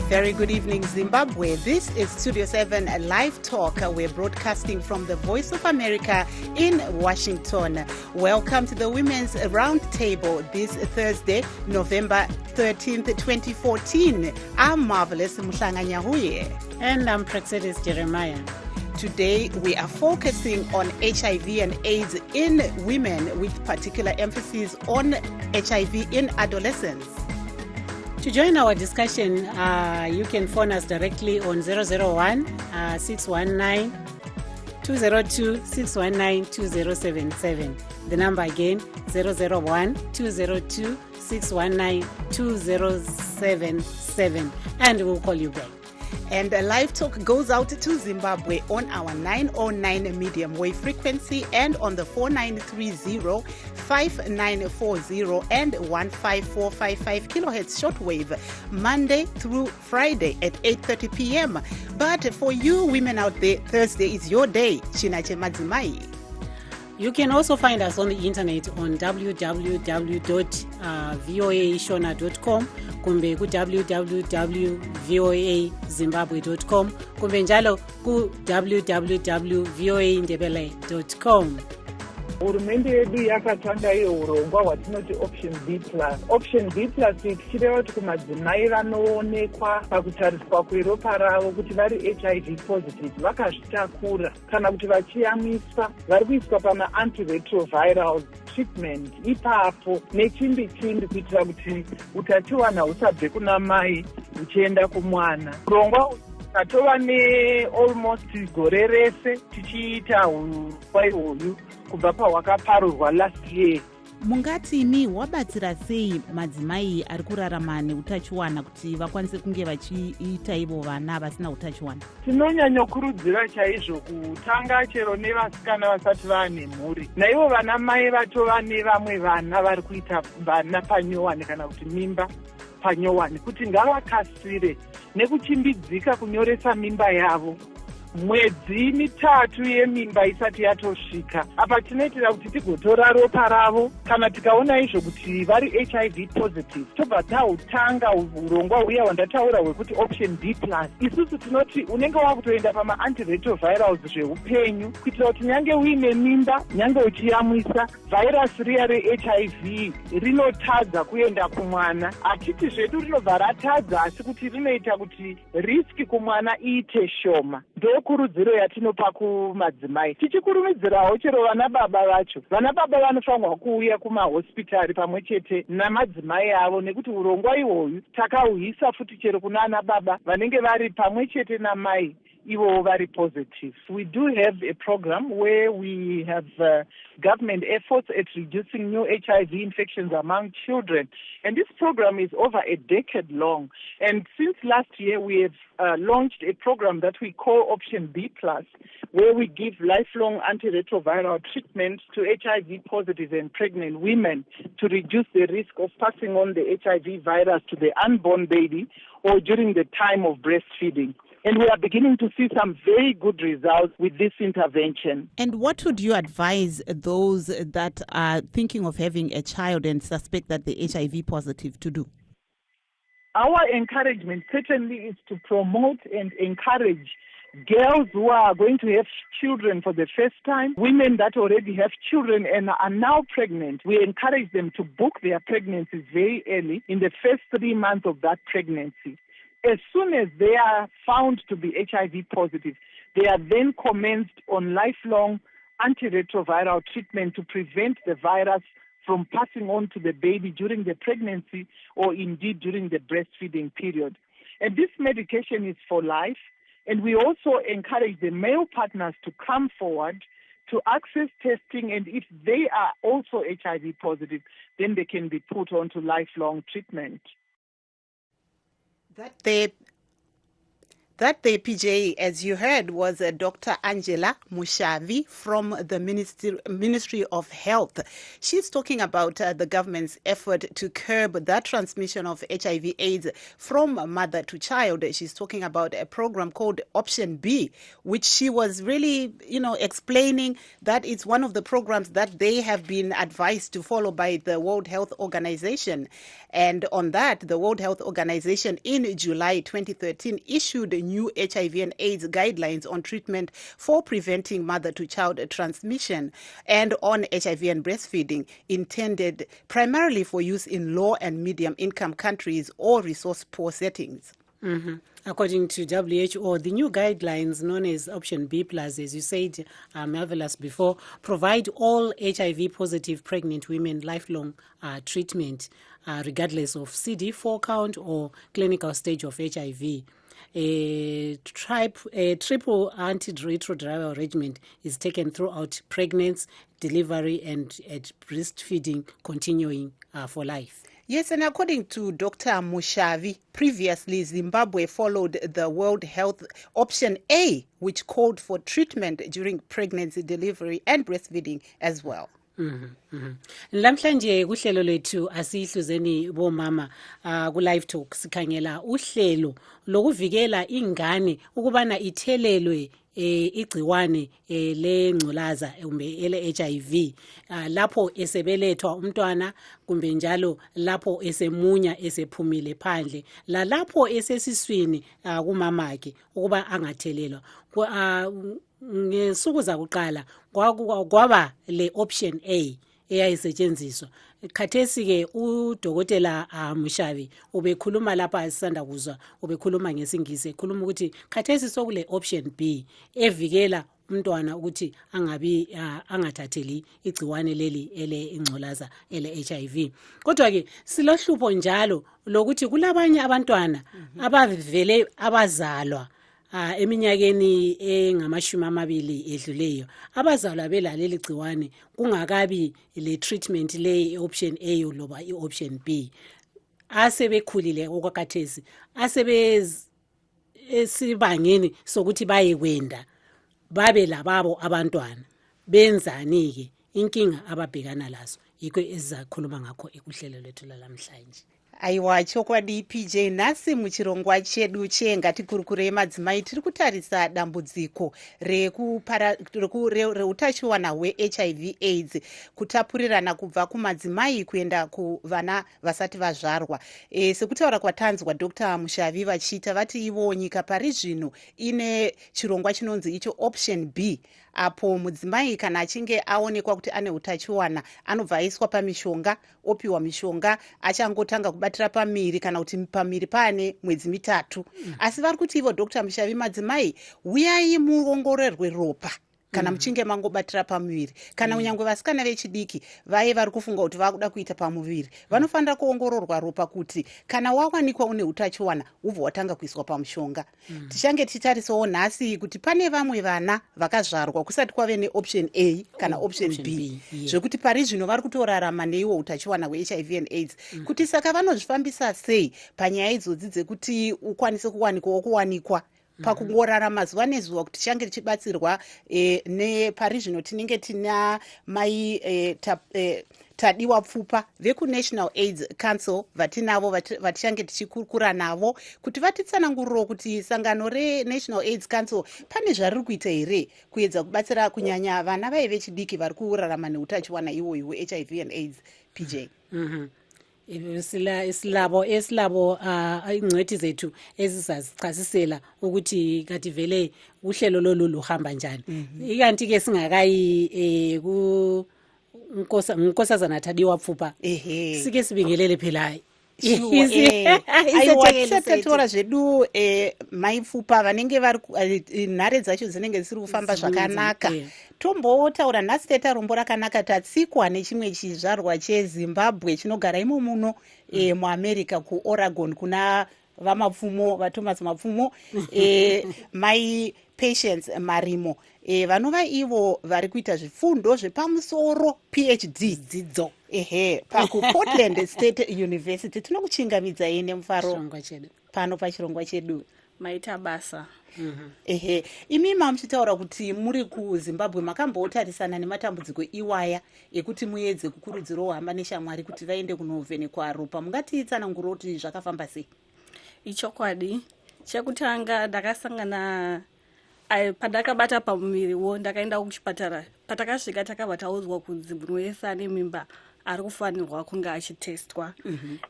Very good evening, Zimbabwe. This is Studio 7 Live Talk. We're broadcasting from the Voice of America in Washington. Welcome to the Women's Roundtable this Thursday, November 13th, 2014. I'm Marvelous Mushanganyahuye. And I'm Praxedis Jeremiah. Today, we are focusing on HIV and AIDS in women, with particular emphasis on HIV in adolescents. To join our discussion, you can phone us directly on 001-619-202-619-2077. The number again, 001-202-619-2077. And we'll call you back. And Live Talk goes out to Zimbabwe on our 909 medium wave frequency and on the 4930, 5940 and 15455 kilohertz shortwave, Monday through Friday at 8:30 p.m. But for you women out there, Thursday is your day. Chinache Madzimai. You can also find us on the internet on www.voashona.com, kumbe ku www.voazimbabwe.com, kumbe njalo ku www.voaindebele.com. Hurumende yedu yakatanga iyo urongwa hwatinoti option B+. Option B+ tichireva kuti kumadzimai vanoonekwa pakutariswa kweropa ravo kuti vari HIV positive vakazvitakura kana kuti vachiyamiswa vari kuiswa pama-antiretroviral treatment ipapo nechimbi-chimbi kuitira kuti utachiwana husabve kuna mai uchienda kumwana. Urongwa tatova almost gore rese tichiita urongwa ihwoyu kubva pahwakaparurwa last year. Mungati imi wabatsira sei madzimai ari kurarama neutachiwana kuti vakwanise kunge vachiita ivo vana vasina utachiwana? Tinonyanyokurudzira chaizvo kutanga chero nevasikana vasati vane mhuri. Naivo vana mai vatova nevamwe vana vari kuita vana panyowani kana kuti mimba panyowani, kuti ngavakasire nekuchimbidzika kunyoresa mimba yavo mwedzi mitatu yemimba isati yatosvika. Apa tinoitira kuti tigotora ropa ravo kana tikaona izvo kuti vari HIV positive tobva tautanga urongwa uya wandataura hwekuti option B+. Isusu tinoti unenge wakutoenda pama-antiretrovirals zveupenyu kuitira kuti nyange uine mimba, nyange uchiyamwisa, vhairasi riya reHIV rinotadza kuenda kumwana. Hatiti zvedu rinobva ratadza, asi kuti rinoita kuti riski kumwana iite shoma. Kurudziro yatinopa kumadzimai, tichikurumidzirawo chero vana baba vacho. Vana baba vanofanirwa kuuya kumahospitari pamwe chete namadzimai avo, nekuti urongwa ihwoyu takauhisa futi chero kuna ana baba vanenge vari pamwe chete namai ivo vari positive. We do have a program where we have government efforts at reducing new HIV infections among children. And this program is over a decade long. And since last year, we have launched a program that we call Option B+, where we give lifelong antiretroviral treatment to HIV positive and pregnant women to reduce the risk of passing on the HIV virus to the unborn baby or during the time of breastfeeding. And we are beginning to see some very good results with this intervention. And what would you advise those that are thinking of having a child and suspect that they're HIV positive to do? Our encouragement certainly is to promote and encourage girls who are going to have children for the first time, women that already have children and are now pregnant. We encourage them to book their pregnancies very early in the first 3 months of that pregnancy. As soon as they are found to be HIV positive, they are then commenced on lifelong antiretroviral treatment to prevent the virus from passing on to the baby during the pregnancy or indeed during the breastfeeding period. And this medication is for life. And we also encourage the male partners to come forward to access testing, and if they are also HIV positive, then they can be put onto That there, PJ, as you heard, was Dr. Angela Mushavi from the Ministry of Health. She's talking about the government's effort to curb that transmission of HIV/AIDS from mother to child. She's talking about a program called Option B, which she was really, explaining that it's one of the programs that they have been advised to follow by the World Health Organization. And on that, the World Health Organization in July 2013 issued new HIV and AIDS guidelines on treatment for preventing mother-to-child transmission and on HIV and breastfeeding, intended primarily for use in low and medium-income countries or resource-poor settings. Mm-hmm. According to WHO, the new guidelines known as Option B+, as you said, marvelous before, provide all HIV-positive pregnant women lifelong treatment, regardless of CD4 count or clinical stage of HIV. A triple antiretroviral regimen is taken throughout pregnancy, delivery, and at breastfeeding, continuing for life. Yes, and according to Dr. Mushavi, previously Zimbabwe followed the World Health Option A, which called for treatment during pregnancy, delivery, and breastfeeding as well. Lamhlanje kuhlelo lethu asihluzeni bomama ku LiveTalk sikhangela uhlelo lokuvikela ingane ukubana ithelelwe igciwane lengculaza kumbe ele HIV lapho esebelethwa umntwana kumbe njalo lapho esemunya esephumile phandle la lapho esesiswini kumamakhe ukuba angathelelwa ngesuku zakuqala kwaba le option A eyayisetshenziswa. Khathesi ke udokotela Mushavi ubekhuluma lapha asisanda kuzwa ubekhuluma ngesingisi ekhuluma ukuthi khathesi sokule option B evikela umntwana ukuthi angathatheli igciwane leli ele ingculaza ele HIV. Kodwa ke silohlupho njalo lokuthi kulabanye abantwana abavele abazalwa eminyakeni engama20 edluleyo abazalwa belaleli gciwane kungakabi le treatment le option A loba ioption B asebekhulile okwakhathesi esibangeni sokuthi bayekwenda babe lababo abantwana benzani ke inkinga ababhekana lazo yikho esizakhuluma ngakho ekuhlelo lethu lalamhlanje. Aiwa, chokwadi PJ, nasi muchirongwa chedu chengatikurukurei madzimai tiri kutarisa dambudziko reutachiwana hweHIV AIDS kutapurirana kubva kumadzimai kuenda kuvana vasati vazvarwa. Sekutaura kwatanzwa Dr. Mushavi vachiita vati ivo nyika pari zvino ine chirongwa chinonzi icho Option B, apo mudzimai kana achinge aonekwa kuti ane utachiwana anobva aiswa pamishonga, opiwa mishonga, achangotanga kubatira pamiri kana kuti pamiri pane mwedzi 3. Asi vari kuti ivo Dr. Mushavi, madzimai uyai muongororwe ropa kana muchinge mangobatira pamuviri kana unyangwe vasikana vechidiki vaye vari kufunga kuti vakuda kuita pamuviri vanofanira kuongororwa ropa kuti kana wawanikwa une utachiwana ubva watanga kuiswa pamushonga. Tichange titarisawo nhasi kuti pane vamwe vana vakazvarwa kusati kwave neoption A kana option B zvekuti pari zvino vari kutorarama neiwo utachiwana hweHIV and AIDS kuti saka vanozvifambisa sei panyaya idzodzi dzekuti ukwanise kuwanikwa pakungorara mazuva nezuva kuti tichange tichibatsirwa nepari zvino tinenge tina mai tadiwa pfupa veku-National AIDS Council vatinavo vatichange tichikurukura navo kuti vatitsananguriro kuti sangano re-National AIDS Council pane zvariri kuita here kuedza kubatsira kunyanya vana vaye vechidiki vari kurarama neutachiwana iwoyi hweHIV and AIDS. PJ. Isilabo ingcwethi zethu ezizazichasisela ukuthi kathi vele uhlelo lolu luhamba njani. Ikanti ke singakayi unkosazana Thadiwa Pfupa sike sibingelele phela aiwa zvedu maipfupa vanenge vari nhare dzacho dzinenge dzisiri kufamba zvakanaka. Tombotaura nhasi teta rombo rakanaka tatsikwa nechimwe chizvarwa cheZimbabwe chinogara imo muno muAmerica kuOregon kuna vamapfumo vaThomas Mapfumo mai Patience Marimo vanova ivo vari kuita zvifundo zvepamusoro PhD dzidzo pakuPortland State University. Tinokuchingamidzai nemufaro pano pachirongwa chedu. maita basa. Ehe, imi muchitaura kuti muri kuZimbabwe makambotarisana nematambudziko iwaya ekuti muedze kukurudzira hamba neshamwari kuti vaende kunovhenekwa ropa, mungatitsanangura kuti zvakafamba sei? Ichokwadi chekutanga ndakasangana pandakabata pamuviriwo ndakaenda kuchipatara. Patakasvika takabva taudzwa kunzi munhu wese ane mimba ari kufanirwa kunge achitestwa.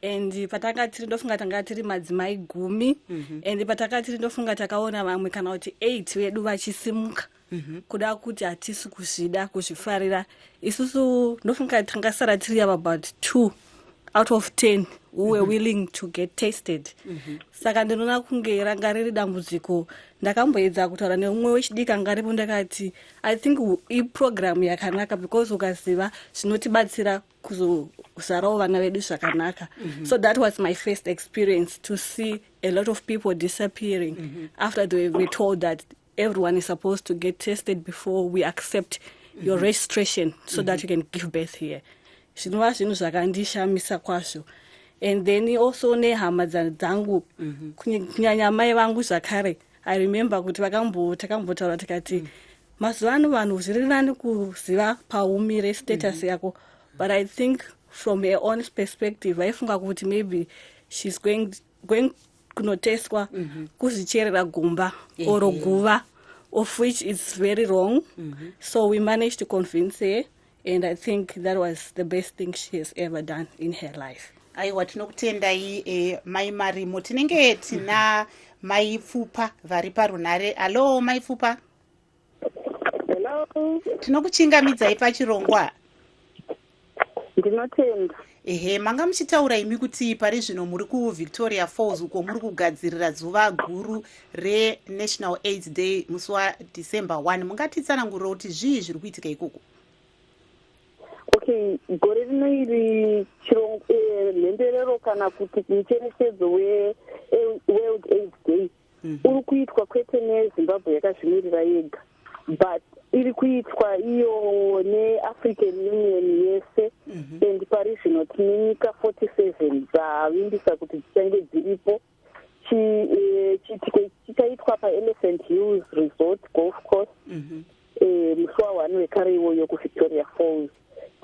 And patanga tiri ndofunga tanga tiri madzimai 10 and pataka tiri ndofunga takaona vamwe kana kuti 8 vedu vachisimuka kuda kuti hatisi kuzvida kuzvifarira. Isusu ndofunga tangasara tiri about 2 out of 10 who were willing to get tested. Saka ndinoona kunge ranga riri dambudziko. Ndakamboedza kutaura neumwe wechidiki anga aripo ndakati I think iprogram yakanaka because ukaziva zvinotibatsira kuzarawo vana vedu zvakanaka. So that was my first experience to see a lot of people disappearing after they were told that everyone is supposed to get tested before we accept your registration so that you can give birth here. Zvinova zvinhu zvakandishamisa kwazvo. And then also nehama dzangu kunyanya mai vangu zvakare I remember kuti takambotaura tikati mazuva ano vanhu zviri nani kuziva paumire status yako, but I think from her own perspective vaifunga kuti maybe she's going kunoteswa kuzvicherera gumba or guva, of which is very wrong. So we managed to convince her, and I think that was the best thing she has ever done in her life. Aiwa, tinokutendai mai Marimo. Tinenge tina mai Pfupa vari parunare. Hello mai Pfupa. Hello. Tinokuchingamidzai pachirongwa. Ndinotenda. Ehe, manga muchitaura imi kuti pari zvino muri kuVictoria Falls uko muri kugadzirira zuva guru reNational AIDS Day musi waDecember 1. Mungatitsanangurira kuti zvii zviri kuitika ikoko? Okay, gore rino iri mhenderero kana kuti mucherechedzo weWorld AIDS Day uri kuitwa kwete neZimbabwe yakazvimirira yega, but iri kuitwa iyo neAfrican Union yese. And pari zvino tine nyika 47 dzavimbisa kuti dzichange dziripo. Chiitiko chikaitwa paElephant Hills Resort Golf Course musi wa1 wekare iwoyo kuVictoria Falls.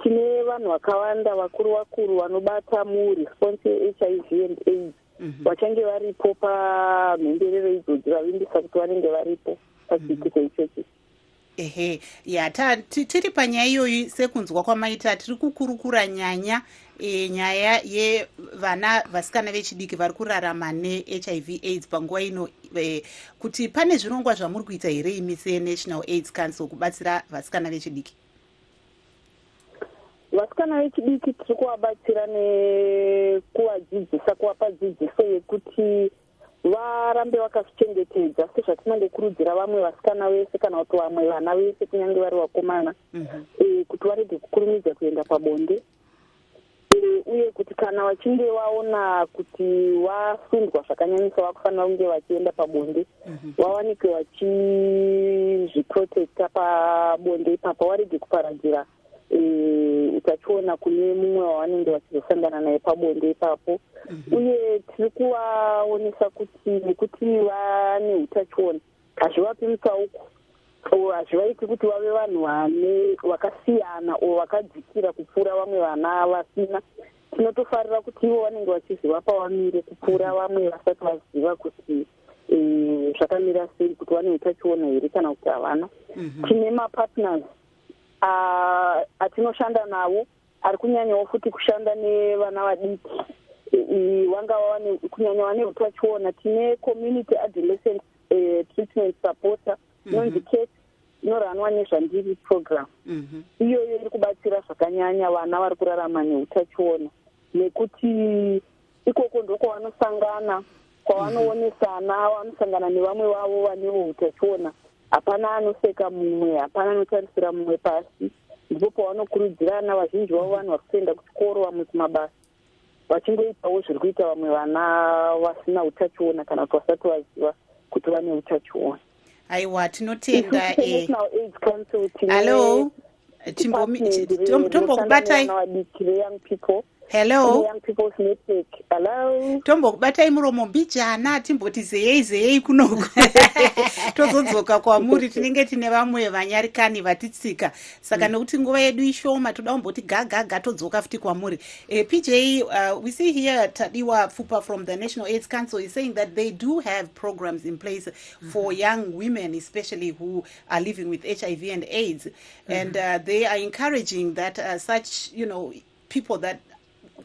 Tine vanhu vakawanda vakuru vanobata muresponse yeHIV and AIDS vachange varipo pamhenderero idzodzo vavimbisa kuti vanenge varipo pachiitiko ichochi. Ehe, ya tiri panyaya iyoyi sekunzwa kwamaita tiri kukurukura nyaya yevana vasikana vechidiki vari kurarama neHIV AIDS panguva ino, kuti pane zvirongwa zvamuri kuita here imi seNational AIDS Council kubatsira vasikana vechidiki? Vasikana vechidiki tiri kuvabatsira nekuvadzidzisa, kuvapa dzidziso yekuti varambe vakazvichengetedza sezvatinongokurudzira vamwe vasikana vese kana kuti vamwe vana vese kunyange vari vakomana kuti varege kukurumidza kuenda pabonde, uye kuti kana vachinge vaona kuti vasundwa zvakanyanyisa vakufanira kunge vachienda pabonde vawanike vachizviprotecta pabonde ipapo, varege kuparadzira utachiona kune mumwe wavanenge vachizosangana naye pabonde ipapo. Uye tiri kuvaonesa kuti nekuti vane utachiona hazvivapi mutsauko, hazvivaiti kuti vave vanhu vakasiyana o vakadzikira kupfuura vamwe vana vasina. Tinotofarira kuti ivo vanenge vachiziva pavamire kupfuura vamwe vasati vaziva kuti zvakamira sei, kuti vane utachiona here kana kuti havana. Tine mapartners atinoshanda navo ari kunyanyawo futi kushanda nevana vadiki vangava kunyanya vane utachiona. Tine community adolescent treatment supporter inonzi CASE inoranwa nezvandiri program. Iyoyo iri kubatsira zvakanyanya vana vari kurarama neutachiona, nekuti ikoko ndoko vanosangana kwavanoonesana, vanosangana nevamwe vavo vanewo utachiona. Hapana anoseka mumwe, hapana anotarisira mumwe pasi. Ndipo pavanokurudzirana, vazhinji vavo vanhu vari kuenda kuchikoro, vamwe kumabasa, vachingoitawo zviri kuita vamwe vana vasina utachiona kana kuti vasati vaziva kuti vane utachiona. Aiwa, tinotenda. National AIDS Council. Hello. Tombokubatai. Young people. Hello. Young People's Network. Hello. Tombo kubatai muromo mbijana timboti zeyei kunoko. Tozodzoka kwamuri tinenge tine vamwe vanyarikani vatitsika. Saka nekuti nguva yedu ishoma toda kumboti gaga todzoka futi kwamuri. PJ, we see here Tadiwa Fupa from the National AIDS Council is saying that they do have programs in place for young women, especially who are living with HIV and AIDS. And they are encouraging that such, people that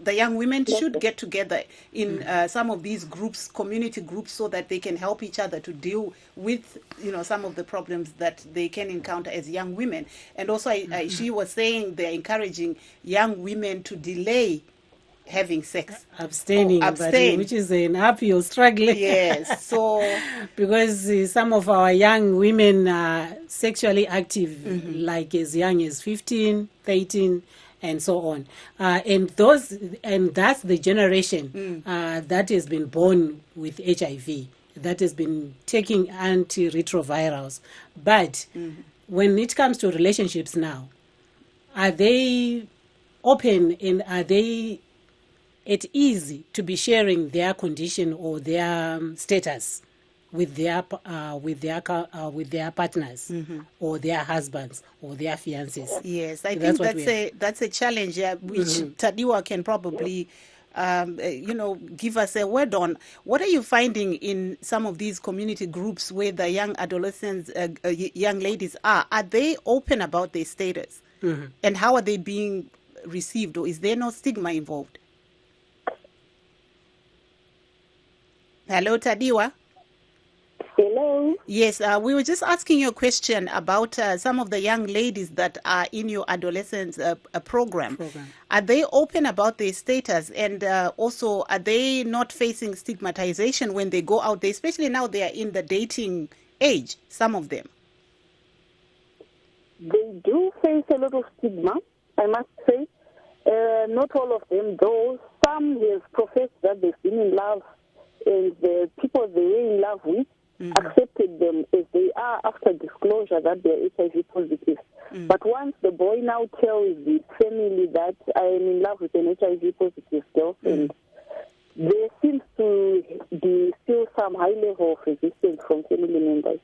the young women should get together in some of these groups, community groups, so that they can help each other to deal with, some of the problems that they can encounter as young women. And also, she was saying they're encouraging young women to delay having sex. Abstaining, abstain. Which is an uphill struggle. Yes, so... because some of our young women are sexually active, like as young as 15, 13, and so on. And that's the generation that has been born with HIV, that has been taking antiretrovirals. But when it comes to relationships now, are they open and are they at ease to be sharing their condition or their status with their partners or their husbands or their fiancés? Yes, I think that's a challenge which Tadiwa can probably give us a word on. What are you finding in some of these community groups where the young adolescents, young ladies are? Are they open about their status? And how are they being received, or is there no stigma involved? Hello, Tadiwa. Hello. Yes, we were just asking you a question about some of the young ladies that are in your adolescence program. Are they open about their status, and also are they not facing stigmatization when they go out there, especially now they are in the dating age, some of them? They do face a lot of stigma, I must say. Not all of them, though. Some have professed that they've been in love, and the people they were in love with accepted them as they are after disclosure that they're HIV positive. But once the boy now tells the family that I am in love with an HIV positive girlfriend, there seems to be still some high level of resistance from family members.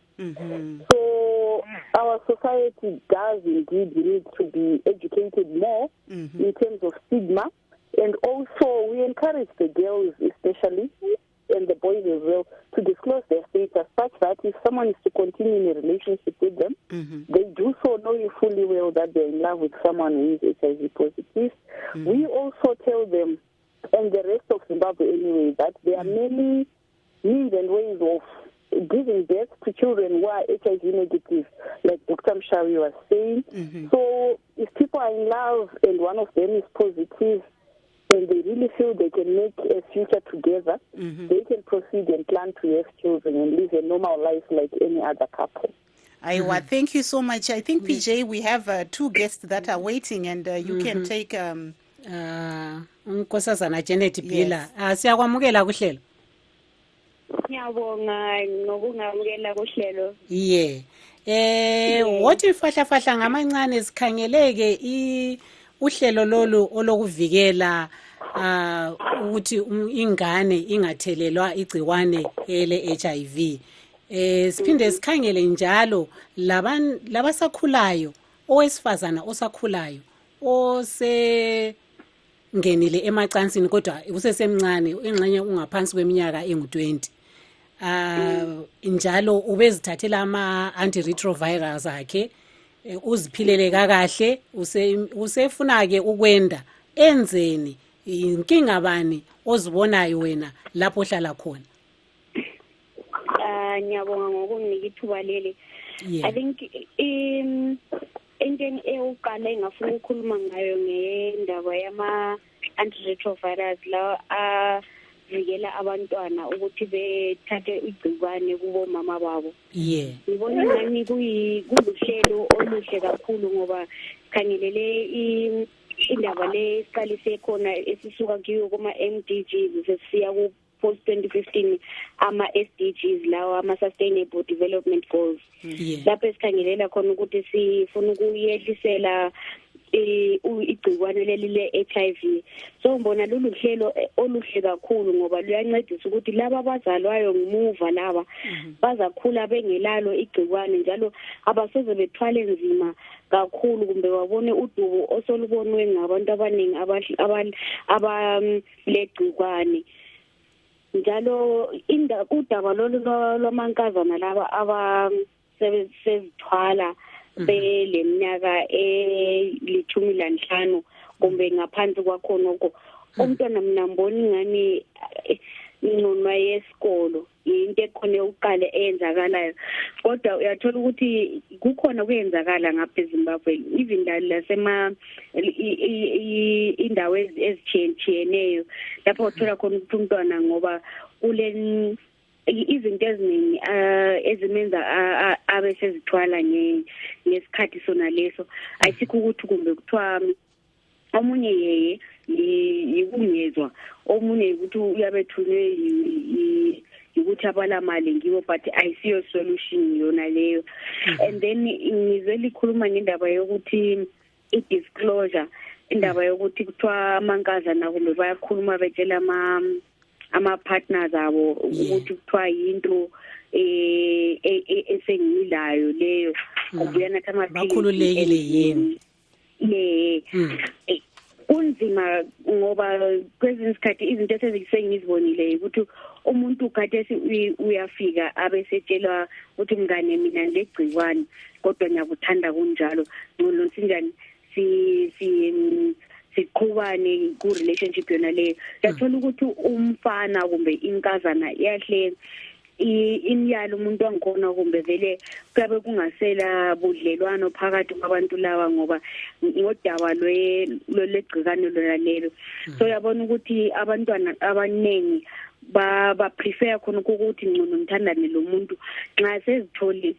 So our society does indeed need to be educated more in terms of stigma. And also we encourage the girls especially, and the boys as well, to disclose their status such that if someone is to continue in a relationship with them, they do so knowing fully well that they're in love with someone who is HIV positive. We also tell them, and the rest of Zimbabwe anyway, that there are many means and ways of giving birth to children who are HIV negative, like Dr. Mshawi was saying. So if people are in love and one of them is positive, and they really feel they can make a future together, they can proceed and plan to have children and live a normal life like any other couple. Aiwa, thank you so much. I think, PJ, we have two guests that are waiting, and you can take... Nkosazana Janet Bila. Siyakwamukela kuhlelo. Ngiyabonga ngokungamukela kuhlelo. Wathi ifahlafahla ngamancane sikhangeleke uhlelo lolu olokuvikela ukuthi ingane ingathelelwa igciwane ele HIV. Siphinde sikhangele njalo labasakhulayo, owesifazana osakhulayo ngenile emacansini kodwa usesemncane, ingxenye ungaphansi kweminyaka engu-20. Njalo ubezithathela ama-antiretrovirals akhe, uziphilele kakahle, usefuna ke ukwenda, enzeni, inkinga bani ozibonayo wena lapho ohlala khona? Ngiyabonga ngokunginika ithuba leli. I think into eyokuqala engafuna ukukhuluma ngayo ngendaba yama-antiretrovirals lawa avikela abantwana ukuthi bethathe igciwane kubo mama babo. Ngibona ingani kuluhlelo oluhle kakhulu ngoba khangelele indaba le siqalise khona esisuka kiyo kuma-MDGs sesiya post-2015 ama-SDGs lawa ama-Sustainable Development Goals. Lapho esikhangelela khona ukuthi sifuna ukuyehlisela igcikwane leli le-HIV. So ngibona lolu hlelo oluhle kakhulu ngoba luyancedisa ukuthi laba abazalwayo ngemuva laba bazakhula bengelalo igcikwane njalo abasoze bethwale nzima kakhulu kumbe babone udubo osolubonwe ngabantu abaningi abalegcikwane. Njalo udaba lolu lwamankazana laba abasezithwala beleminyaka eli-15 kumbe ngaphansi kwakhonoko, umntwana mina mbona ingani inqonwa yesikolo into ekhona yokuqala eyenzakalayo, kodwa uyathola ukuthi kukhona kuyenzakala ngapha eZimbabwe even indawo ezitshiyeneyo lapho uthola khona ukuthi umntwana ngoba izinto eziningi ezimenza abe sezithwala ngesikhathi sona leso, ayisikho ukuthi kumbe kuthiwa omunye yeye yikungezwa, omunye ukuthi uyabethunywe ukuthi abalamali ngibo, but ayisiyo solution yona leyo. And then ngizwe likhuluma ngendaba yokuthi i-disclosure, indaba yokuthi kuthiwa amankazana kumbe bayakhuluma betshela ama-partners abo ukuthi kuthiwa yinto esengilayo leyo, kubuya nathi amaphilisi bakhululekile yini. Kunzima ngoba kwezinye isikhathi izinto esengizibonile ukuthi umuntu khathesi uyafika abesetshelwa ukuthi mngane mina ngilegcikwane kodwa ngiyakuthanda kunjalo, ngcono sinjani siqhubane ku-relationship yona leyo. Yathola ukuthi umfana kumbe inkazana yahle imyalo umuntu wangikhona kumbe vele kuyabe kungasela budlelwano phakathi kwabantu laba ngoba ngodaba lwegcikane lona lelo. So yabona ukuthi abantwana abaningi ba-prefer khona ukuthi ngcono ngithandane lo muntu nxa sezitholi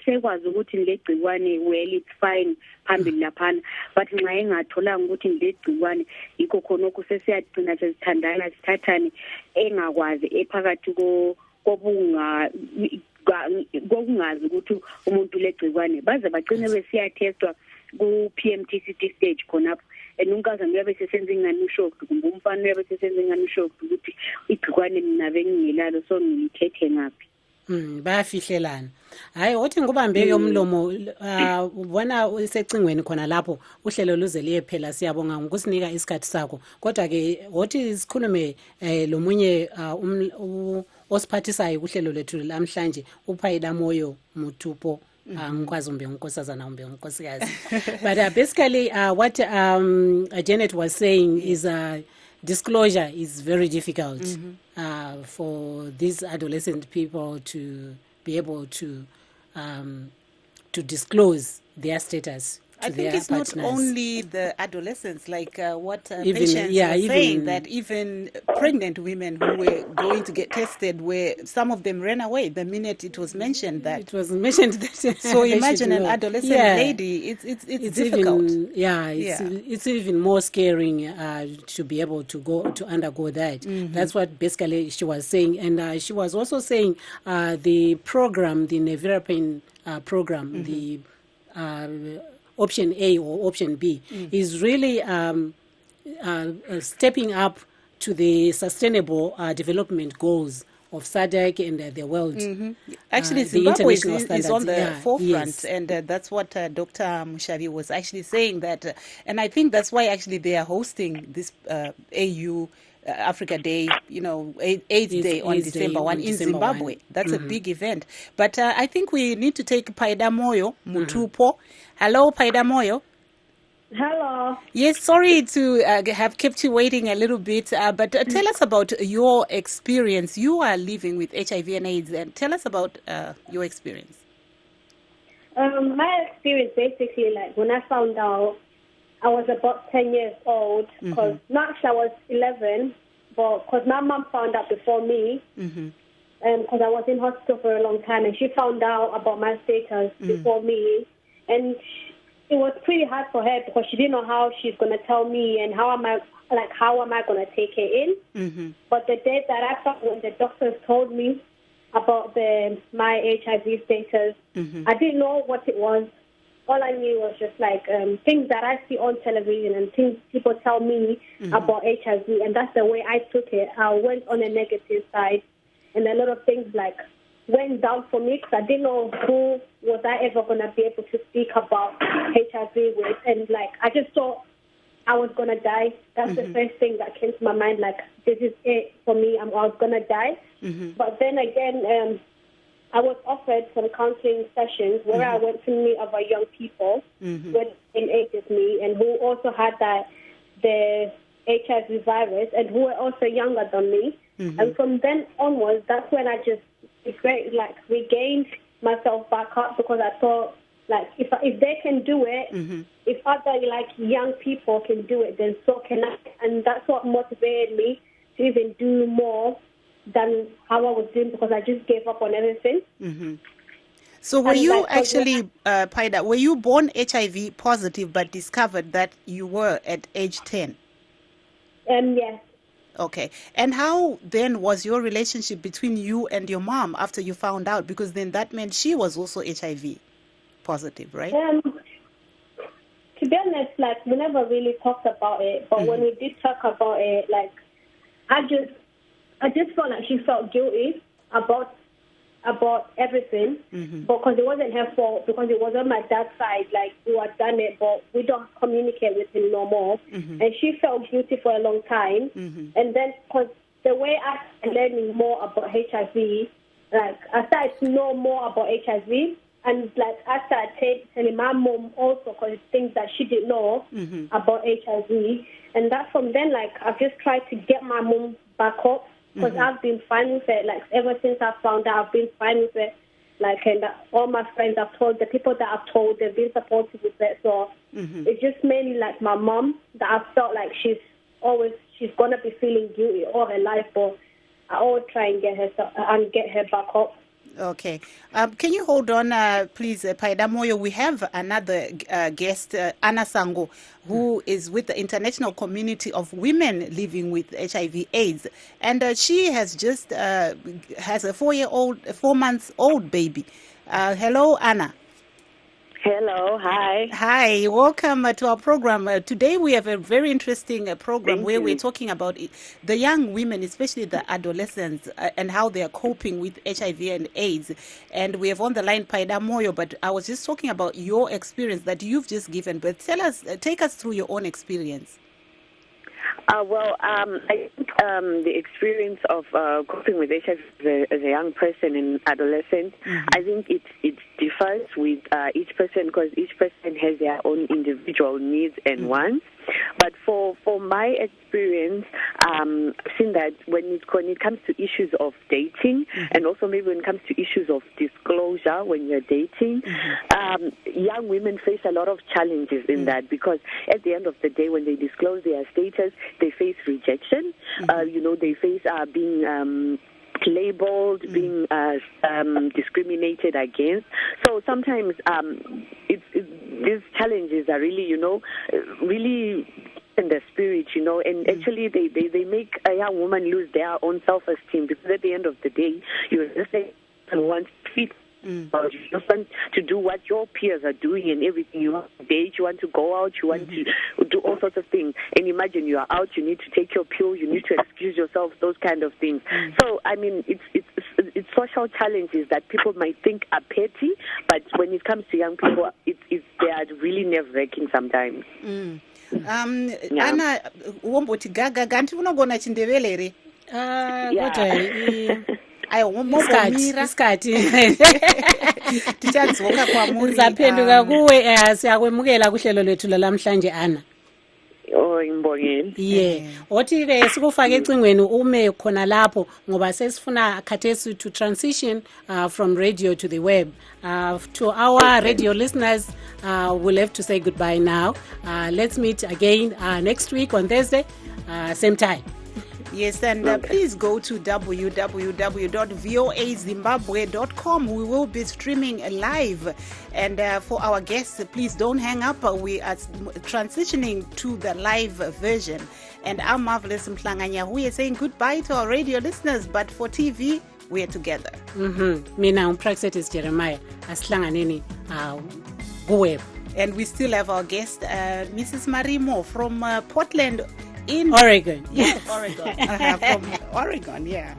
sekwazi ukuthi ngilegcikwane, well it's fine phambili laphana, but nxa engatholanga ukuthi ngilegcikwane yikho khonokho sesiyagcina sezithandana sithathane engakwazi ephakathi kokungazi ukuthi umuntu ulegcikwane, baze bagcine besiyatestwa ku-PMTCT stage khonapho. And unkazana uyabe sesenza ingane ushokhi kumbe umfana uyabe sesenza ingane ushokhi ukuthi igcikwane mina bengingelalo, so ngilithethe ngaphi. Bayafihlelana. Hayi othi ngubambeke umlomo ubona usecingweni khona lapho uhlelo luze liyephela. Siyabonga ngokusinika isikhathi sakho, kodwa ke othi sikhulume lomunye osiphathisayo kuhlelo lethu lamhlanje uphayela moyo Muthupo. Ngikwazi umbe unkosazana umbe unkosikazi. But basically what Janet was saying is disclosure is very difficult for these adolescent people to be able to disclose their status. I think it's partners. Not only the adolescents, like what patients were saying, that even pregnant women who were going to get tested, where some of them ran away the minute it was mentioned that. It was mentioned that. So imagine an adolescent lady. It's difficult. It's even more scaring to be able to undergo that. That's what basically she was saying, and she was also saying the program, the Nevirapine program, the option A or option B is really stepping up to the sustainable development goals of SADC and the world. Actually, Zimbabwe is on the forefront, and that's what Dr. Mushavi was actually saying that, and I think that's why actually they are hosting this AU Africa Day, AIDS Day on December 1 in Zimbabwe. That's a big event. But I think we need to take Paida Moyo Muthupo. Hello, Paida Moyo. Hello. Yes, sorry to have kept you waiting a little bit, but tell us about your experience. You are living with HIV and AIDS, and tell us about your experience. My experience basically, like when I found out, I was about 10 years old, because not actually I was 11, but because my mom found out before me, because I was in hospital for a long time, and she found out about my status before me, and it was pretty hard for her because she didn't know how she's going to tell me and how am I going to take her in. But the day that I found, when the doctors told me about my HIV status, I didn't know what it was. all I knew was just like things that I see on television and things people tell me about HIV, and that's the way I took it. I went on a negative side, and a lot of things like went down for me because I didn't know who was I ever going to be able to speak about HIV with, and like I just thought I was going to die. That's the first thing that came to my mind, like this is it for me, I was going to die. But then again, I was offered some counseling sessions where I went to meet other young people with in age with me and who also had the HIV virus and who were also younger than me. And from then onwards, that's when I just regained myself back up, because I thought, like, if they can do it, if other like young people can do it, then so can I. And that's what motivated me to even do more than how I was doing, because I just gave up on everything. So were you actually, Paida, were you born HIV positive but discovered that you were at age 10? Yes. Okay. And how then was your relationship between you and your mom after you found out? Because then that meant she was also HIV positive, right? To be honest, like, we never really talked about it, but when we did talk about it, like, I just felt like she felt guilty about everything, because it wasn't her fault, because it was on my dad's side, like, who had done it, but we don't communicate with him no more. And she felt guilty for a long time. And then, because the way I started learning more about HIV, like, I started to know more about HIV, and, like, I started telling my mom also, because things that she didn't know about HIV. And that from then, like, I've just tried to get my mom back up, because I've been fine with it. Like, ever since I found out, I've been fine with it. Like, and all my friends I've told, the people that I've told, they've been supportive with it. So it's just mainly, like, my mom that I felt like she's going to be feeling guilty all her life. But I always try and get her back up. Okay. Can you hold on, please, Paida Moyo? We have another guest, Anna Sango, who is with the International Community of Women Living with HIV/AIDS. And she has just has a 4-month-old baby. Hello, Anna. Hello, hi. Hi, welcome to our program. Today we have a very interesting program where we're talking about the young women, especially the adolescents, and how they are coping with HIV and AIDS. And we have on the line Paida Moyo, but I was just talking about your experience that you've just given. But take us through your own experience. I think the experience of coping with HIV as a young person and adolescent, I think it differs with each person, because each person has their own individual needs and wants. But for my experience, I've seen that when it comes to issues of dating, and also maybe when it comes to issues of disclosure when you're dating, young women face a lot of challenges in that, because at the end of the day, when they disclose their status, they face rejection. They face being labeled, being discriminated against. So sometimes these challenges are really, really in the spirit, and actually they make a young woman lose their own self-esteem, because at the end of the day, you're just like someone to fit. You just want to do what your peers are doing and everything. You want to date, you want to go out, you want to do all sorts of things. And imagine you are out, you need to take your pill, you need to excuse yourself, those kind of things. So, I mean, it's social challenges that people might think are petty, but when it comes to young people, they are really nerve-wracking sometimes. Anna, womboti gaga ganti unogona chindevele ere? Isikhathi tichanzoka kwamuri zaphenduka kuwe siyakwemukela kuhlelo lethu lamhlanje Anna. Ngibongile. Othi ke sikufake ecingweni ume khona lapho ngoba sesifuna khathesi to transition from radio to the web. To our radio listeners, we'll have to say goodbye now. Let's meet again next week on Thursday, same time. Yes, and please go to www.voazimbabwe.com. We will be streaming live. And for our guests, please don't hang up. We are transitioning to the live version. And our marvelous Mhlanganya, we are saying goodbye to our radio listeners. But for TV, we are together. Mina umpraxetis Jeremiah. Asihlanganeni kuweb. And we still have our guest, Mrs. Marimo from Portland in Oregon. Yes, Oregon. From Oregon, yeah.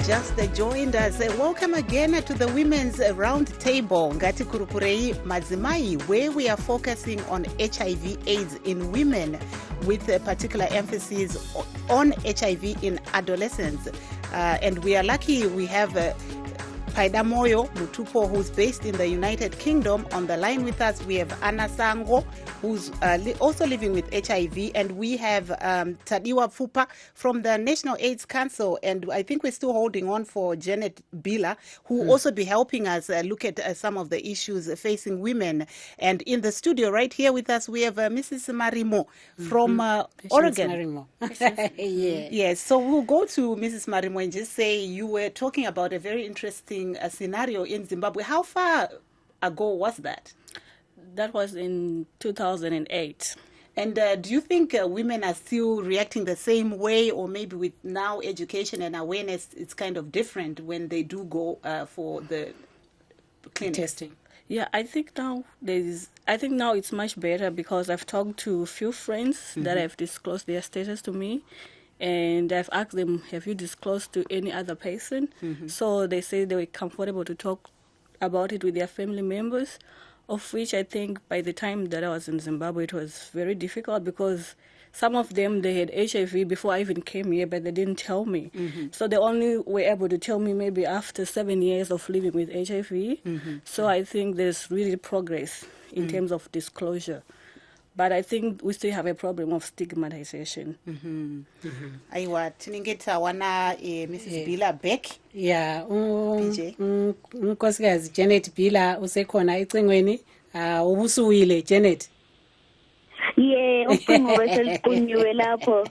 Just joined us. Welcome again to the Women's Round Table, Ngati Kurukurei Mazimai, where we are focusing on HIV/AIDS in women with a particular emphasis on HIV in adolescents. And we are lucky we have Paida Moyo Mutupo, who's based in the United Kingdom. On the line with us, we have Anna Sango, who's also living with HIV, and we have Tadiwa Fupa from the National AIDS Council, and I think we're still holding on for Janet Bila, who will also be helping us look at some of the issues facing women. And in the studio right here with us, we have Mrs. Marimo from Oregon. Marimo. Yeah. Yes, so we'll go to Mrs. Marimo and just say you were talking about a very interesting scenario in Zimbabwe. How far ago was that? That was in 2008. And do you think women are still reacting the same way, or maybe with now education and awareness, it's kind of different when they do go for the clinic testing? Yeah, I think now it's much better because I've talked to a few friends that have disclosed their status to me. And I've asked them, have you disclosed to any other person? So they say they were comfortable to talk about it with their family members, of which I think by the time that I was in Zimbabwe, it was very difficult because some of them, they had HIV before I even came here, but they didn't tell me. So they only were able to tell me maybe after 7 years of living with HIV. So I think there's really progress in terms of disclosure. But I think we still have a problem of stigmatization. Aiwa, tinenge tawana Mrs. Bila back. Yeah, unkosikazi Janet Bila usekhona ecingweni. Ubusuwile Janet. Yeah, ucingo beseligqunyiwe lapho.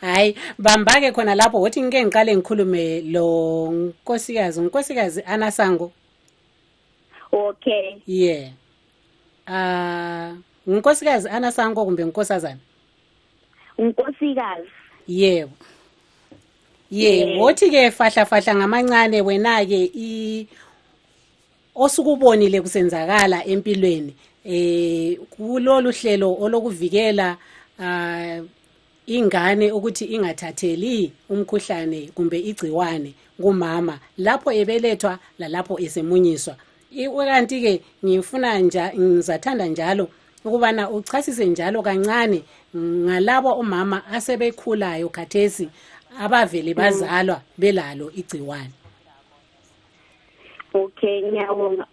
Hayi, bambake khona lapho wothi ngeke ngiqale ngikhulume lo unkosikazi Anna Sango. Okay. Yeah. Unkosikazi Anna Sango kumbe unkosazana? Unkosikazi. Yebo. Wothi ke fahla ngamancane wena ke osukubonile kusenzakala empilweni kulolu hlelo olokuvikela ingane ukuthi ingathatheli umkhuhlane kumbe igciwane kumama lapho ebelethwa lalapho esemunyiswa. Kanti ke ngizathanda njalo ukubana uchasise njalo kancane ngalabo umama asebekhulayo khathesi abavele bazalwa belalo igciwane. Okay, ngiyabonga.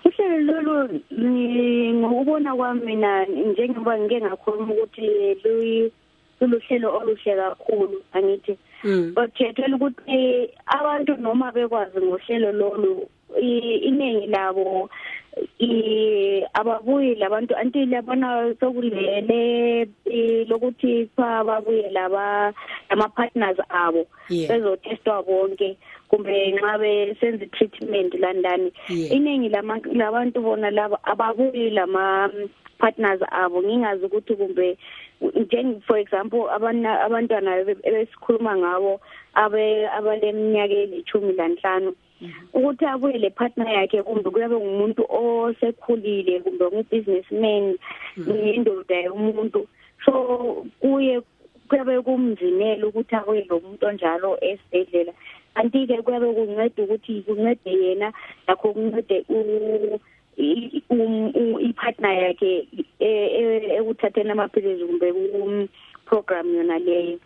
Uhlelo lolu ngokubona kwami mina njengoba ngike ngakhuluma ukuthi luhlelo oluhle kakhulu angithi. But yethola ukuthi abantu noma bekwazi ngohlelo lolu iningi labo ababuyi labantu until abona sokulele lokuthi babuye ama partners abo bezotestwa bonke kumbe nxa besenza treatment landani. Iningi labantu bona laba ababuyi lama partners abo ngingazi ukuthi kumbe for example abantwana ebesikhuluma ngabo abaleminyaka eli-15 ukuthi abuye le partner yakhe kumbe kuyabe ngumuntu osekhulile kumbe ngu-businessman indoda yomuntu, so kuyabe kumzinela ukuthi abuye lo muntu onjalo esibhedlela. Kanti-ke kuyabe kunceda ukuthi kuncede yena lakho kuncede i-partner yakhe ekuthatheni amaphilisi kumbe ku-program yona leyo.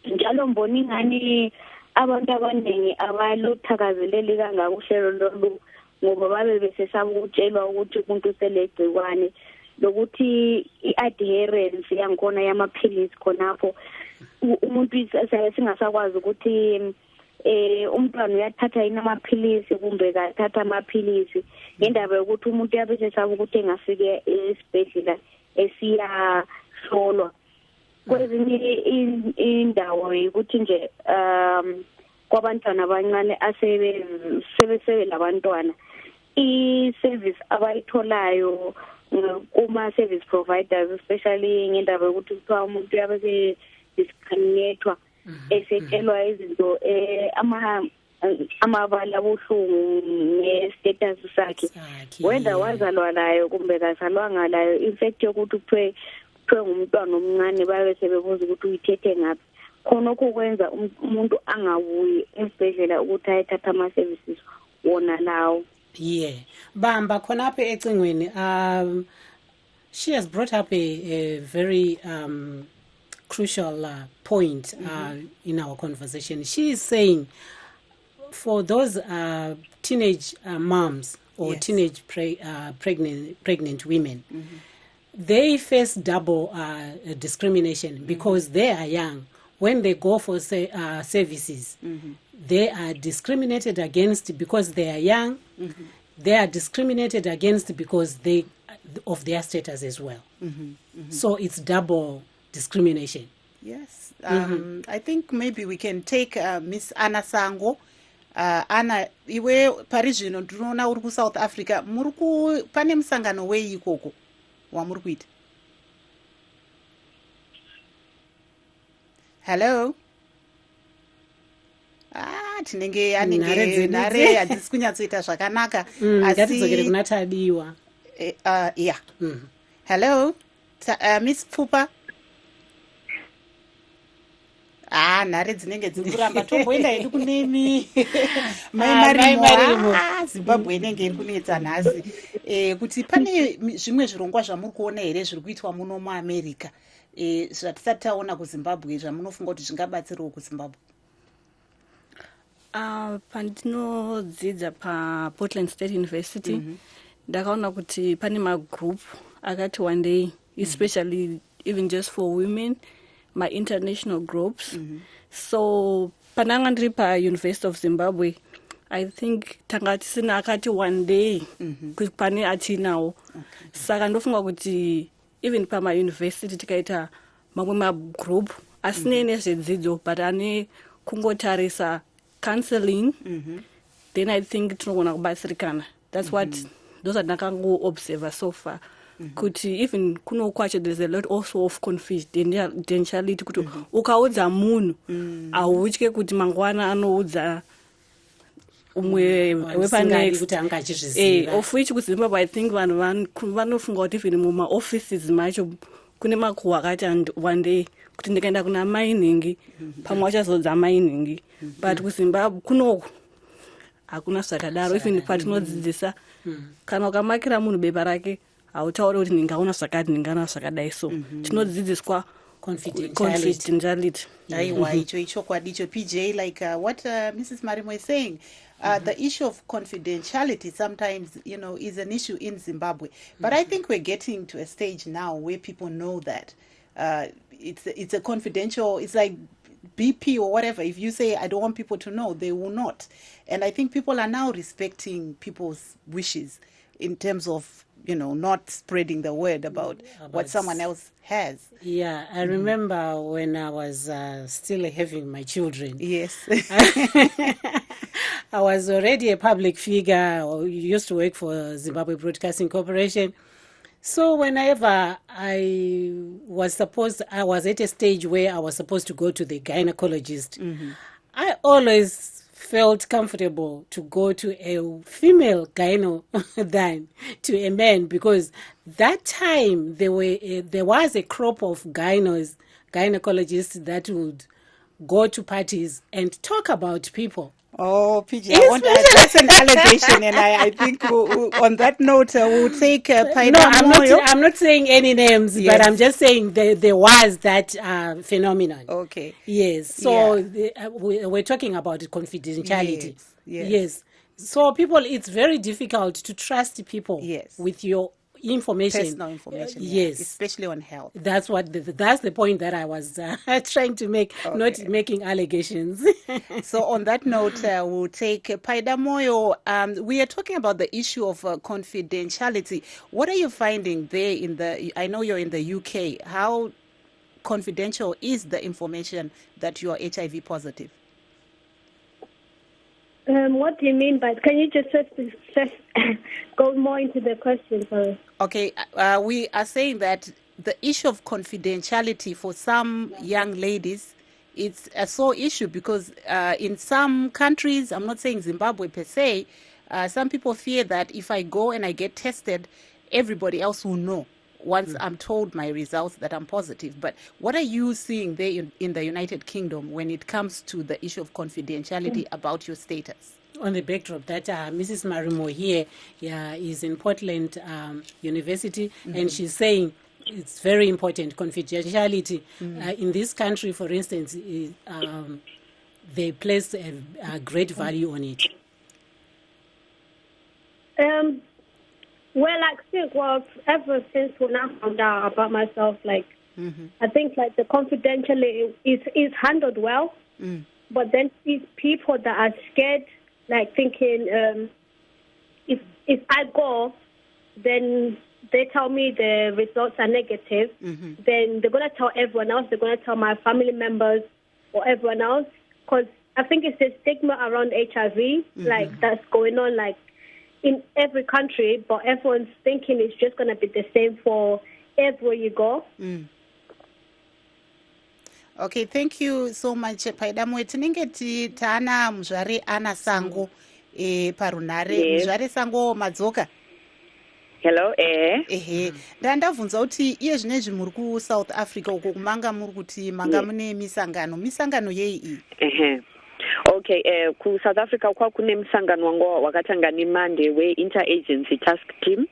Njalo mbona ingani abantu abaningi abaluthakazeleli kangaka uhlelo lolu ngoba babe besesaba ukutshelwa ukuthi umuntu uselegciwane lokuthi i-adherence yangikhona yamaphilisi khonapho umuntu singasakwazi ukuthi umntwana uyathatha yini amaphilisi kumbe kathatha amaphilisi ngendaba yokuthi umuntu yabe sesaba ukuthi engafike esibhedlela esiyahlolwa. kwezinye indawo ukuthi nje kwabantwana abancane asebesebe labantwana i-service abayitholayo kuma-service providers, especially ngendaba yokuthi kuthiwa umuntu uyabe se-discriminate-wa esetshelwa izinto amabala abuhlungu nge-status sakhe, whether wazalwa layo kumbe kazalwanga layo. In fact yokuthi kuthiwe ngumntwana omncane babe sebebuza ukuthi uyithethe ngaphi, khonokho kwenza umuntu angabuyi esibhedlela ukuthi ayethatha ama-services wona lawo. Bamba khonapha ecingweni, she has brought up a very crucial point in our conversation. She is saying for those teenage moms or teenage pregnant women, they face double discrimination because they are young. When they go for services, they are discriminated against because they are young. They are discriminated against because of their status as well. So it's double discrimination. Yes. I think maybe we can take Miss Anna Sango. Anna, iwe parizvino ndinoona uri kuSouth Africa. Pane musangano wei ikoko wamuri kuita? Hello? Tinenge nare hadzisi kunyatsoita zvakanaka. Ngatidzokere kuna Tadiwa. Yeah. Hello? Miss Pfupa? Nhare dzinenge dziri kuramba tomboenda hedu kunemi. Mai Marimo. Zimbabwe inenge iri kunetsa nhasi. Kuti pane zvimwe zvirongwa zvamuri kuona here zviri kuitwa muno muAmerica zvatisati taona kuZimbabwe zvamunofunga kuti zvingabatsirawo kuZimbabwe? Pandinodzidza paPortland State University ndakaona kuti pane magroup akati one day, especially even just for women, my international groups. So pananga ndiri paUniversity of Zimbabwe, I think tanga tisina akati one day pane atinawo. Saka ndofunga kuti even pamauniversity tikaita mamwe magroup asine nezvedzidzo but ane kungotarisa counseling, then I think tinogona kubatsirikana. That's what those ndakangoobserva so far. Kuti even kuno kwacho there's a lot also of confidentiality kuti ukaudza munhu autye kuti mangwana anoudza umwe wepanext kuti angachizviziva. Of which kuZimbabwe I think vanhu vanofunga kuti even mumaoffices macho kune makuhwa akati one day kuti ndikaenda kuna mining pamwe wachazodza mining, but kuZimbabwe kunoko hakuna zvakadaro. Even patinodzidzisa kana ukamakira munhu bepa rake hautauri kuti ndingaona zvakati ndingaona zvakadai. So tinodzidziswa confidentiality. Aiwa, icho kwadi icho PJ, like what Mrs. Marimo is saying. The issue of confidentiality sometimes, is an issue in Zimbabwe. But I think we're getting to a stage now where people know that it's a confidential, it's like BP or whatever. If you say, I don't want people to know, they will not. And I think people are now respecting people's wishes in terms of, not spreading the word about what someone else has. Yeah, I remember when I was still having my children. Yes. I was already a public figure, or used to work for Zimbabwe Broadcasting Corporation. So whenever I was at a stage where I was supposed to go to the gynecologist, I always felt comfortable to go to a female gyno than to a man, because that time there was a crop of gynecologists that would go to parties and talk about people. Oh, PJ, that's an allegation, and I think on that note, we'll take No, I'm not saying any names, yes. But I'm just saying there was that phenomenon. Okay. Yes. So we're talking about confidentiality. Yes. So people, it's very difficult to trust people with your information. Personal information. Yes. Especially on health. That's the point that I was trying to make, not making allegations. So on that note, we'll take Paida Moyo. We are talking about the issue of confidentiality. What are you finding there I know you're in the UK. How confidential is the information that you are HIV positive? What do you mean by? Can you just go more into the question? Sorry. Okay, we are saying that the issue of confidentiality for some young ladies, it's a sore issue because in some countries, I'm not saying Zimbabwe per se, some people fear that if I go and I get tested, everybody else will know once I'm told my results that I'm positive. But what are you seeing there in the United Kingdom when it comes to the issue of confidentiality about your status? On the backdrop that Mrs. Marimo here is in Portland University, and she's saying it's very important, confidentiality. In this country, for instance, they place a great value on it. Well, I think, ever since when I found out about myself, like, I think, like, the confidentiality is handled well, but then these people that are scared, like, thinking, if I go, then they tell me the results are negative, then they're going to tell everyone else, they're going to tell my family members or everyone else, because I think it's the stigma around HIV, like, that's going on, like, in every country, but everyone's thinking it's just going to be the same for everywhere you go. Okay, thank you so much. Paidamwe tinenge tana muzvare ana Sango parunare. Muzvare Sango madzoka. Hello, ndandabvunza kuti iye zvinezvi muri kuSouth Africa uko kumanga muri kuti manga mune misangano yei iyi? Okay, ku-South Africa kwakune msangano wakatanga neMonday we-Interagency Task Team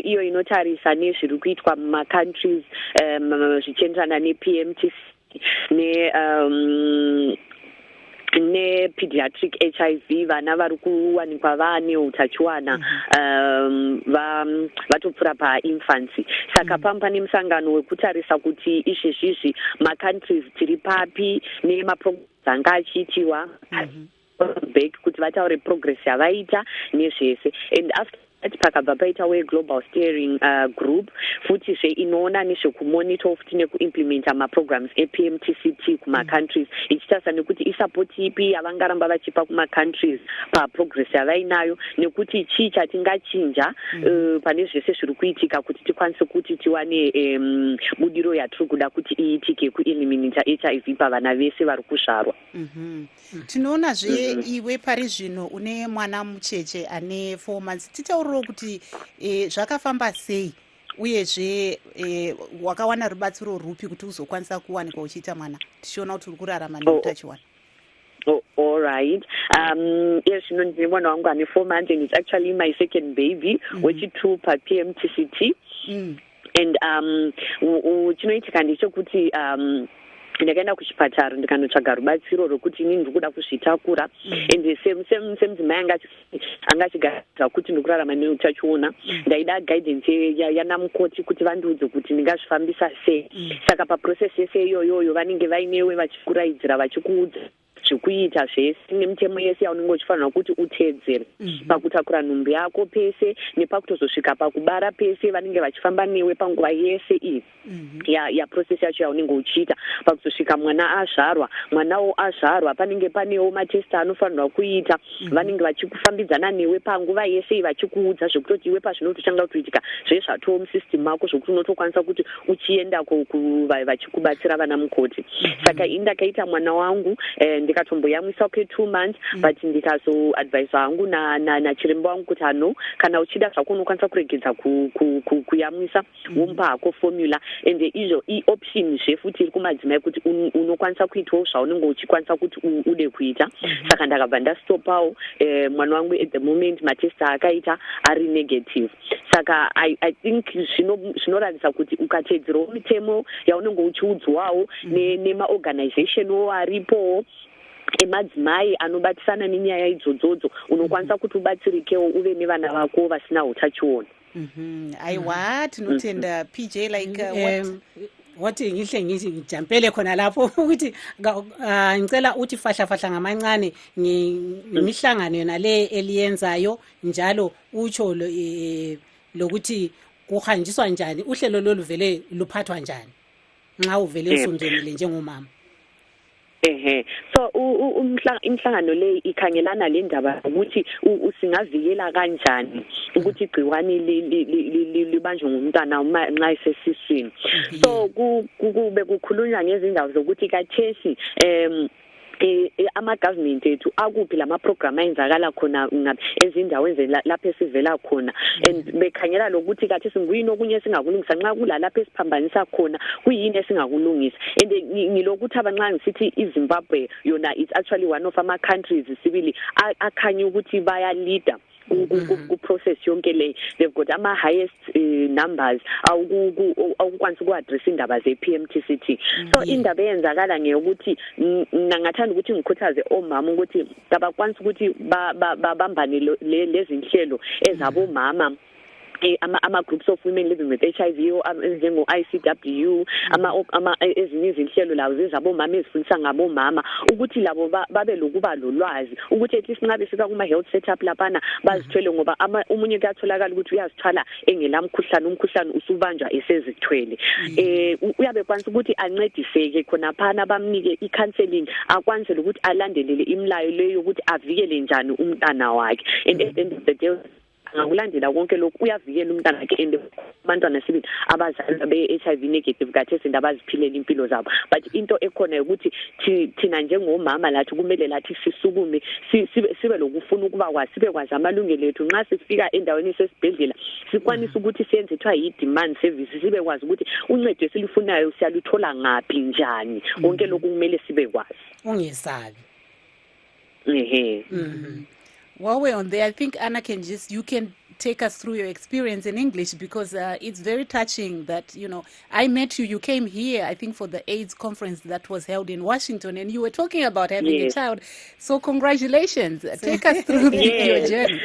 iyo inotarisa nezviri kuitwa muma-countries zvichienderana ne-PMTC ne-pediatric HIV, vana vari kuwanikwa vaane utachiwana vatopfuura pa-infancy. Saka pane musangano wekutarisa kuti izvezvizvi ma-countries tiri papi nemaprograms anga achiitiwa back kuti vataure progress yavaita nezvese. And after that pakabva paita we-global steering group futizve inoona nezvekumonitor futi nekuimplementa maprograms ePMTCT kuma-countries ichitarisa nekuti isapoti ipi yavangaramba vachipa kuma-countries paprogress yavainayo nekuti chii chatingachinja pane zvese zviri kuitika kuti tikwanise kuti tiwane budiro yatiri kuda kuti iitike kueliminita HIV pavana vese vari kuzvarwa. Tinoonazve iwe pari zvino une mwana mucheche ane 4 months. Titauriro kuti zvakafamba sei uyezve wakawana rubatsiro rupi kuti uzokwanisa kuwanikwa uchiita mwana tichiona kuti uri kurarama neutachiwana? All right. Yes, ndine mwana wangu ane 4 months and it's actually my second baby, wechi2 pa-PMTCT. And chinoitika ndechekuti ndakaenda kuchipatara ndikanotsvaga rubatsiro rwekuti inini ndikuda kuzvitakura and semudzimai anga achigara kuti ndikurarama neutachiona ndaida guidance yanamukoti kuti vandiudze kuti ndingazvifambisa sei. Saka paprocess yese iyoyo vanenge vainewe vachikuraidzira vachikuudza zvekuita zvese nemitemo yese yaunenge uchifanira kuti uteedzere pakutakura nhumbi yako pese nepakutozosvika pakubara pese vanenge vachifamba newe panguva yese iyi yaprocess yacho yaunenge uchiita pakuzosvika mwanawo azvarwa panenge panewo matest anofanirwa kuita vanenge vachikufambidzana newe panguva yese iyi vachikuudza zvekutoti iwe pazvinototanga kuitika zvezvatowo musystem mako zvokuti unotokwanisa kuti uchienda vachikubatsira vana mukoti. Saka ini ndakaita mwana wangu ndikatomboyamwisa kwe2 months but ndikazoadvisa hangu nachiremba wangu kuti ano kana uchida zvako unokwanisa kuregedza kuyamwisa womupa hako formula and izvo ioption zvefuti iri kumadzimai kuti unokwanisa kuitawo zvaunenge uchikwanisa kuti ude kuita. Saka ndakabva ndastopawo mwana wangu at the moment matest akaita ari negative. Saka I think zvinoratidza kuti ukateedzerawo mitemo yaunenge uchiudzwawo nemaorganizationwo aripo emadzimai anobatisana nenyaya idzodzodzo unokwanisa kuti ubatsirikewo uve nevana vako vasina utachiona. Aiwa, tinotenda PJ like what ngihle ngijampele khona lapho ukuthi ngicela uthi fahla ngamancane ngimihlangano yona le eliyenzayo njalo utsho lokuthi kuhanjiswa njani uhlelo lolu vele luphathwa njani nxa uvele usungenile njengomama. So imhlangano le ikhangelana le ndaba ukuthi usingavikela kanjani ukuthi igciwane libanjwe ngumntana nxa esesiswini. So kube kukhulunywa ngezindawo zokuthi kathesi ama-government ethu akuphi lama-program ayenzakala khona ezindaweni lapho esivela khona, and bekhangela lokuthi kathesi nguyini okunye esingakulungisa nxa kulalapho esiphambanisa khona kuyini esingakulungisa. And ngilokuthi abanxa ngisithi iZimbabwe yona it's actually one of ama-countries sibili akhanya ukuthi baya-leader ku-process yonke le. They've got ama-highest numbers awukwanisa uku-address indaba ze-PMTCT. So indaba eyenzakala ngeyokuthi nangathanda ukuthi ngikhuthaze omama ukuthi abakwanisa ukuthi babambane lezi nhlelo ezabomama, ama-groups of women living with HIV njengo-ICW, ezinye izinhlelo lawo zezabomama ezifundisa ngabomama ukuthi labo babe lokuba lolwazi ukuthi at least nxa befika kuma-health setup laphana bazithwele, ngoba umunye kuyatholakala ukuthi uyazithwala engela umkhuhlane usubanjwa esezithwele. Uyabe kwanisa ukuthi ancediseke khonaphana, bamnike i-counseling, akwanisele ukuthi alandelele imilayo leyo yokuthi avikele njani umntana wakhe. And at the end of the day ngakulandela konke lokhu uyavikela umntana wakhe and abantwana sibili abazali be-HIV negative kathesi abaziphilela impilo zabo. But into ekhona ukuthi thina njengomama lathi kumele lathi sisukume sibe lokufuna ukuba kwazi, sibe kwazi amalungelo ethu. Nxa sifika endaweni sesibhedlela sikwanisa ukuthi siyenze ethiwa yi-demand service, sibe kwazi ukuthi uncedo esilifunayo siyaluthola ngaphi njani. Konke lokhu kumele sibe kwazi, ungesabi. While we're on there, I think Anna you can take us through your experience in English, because it's very touching that, I met you, you came here, I think for the AIDS conference that was held in Washington, and you were talking about having a child. So congratulations. Take us through your journey.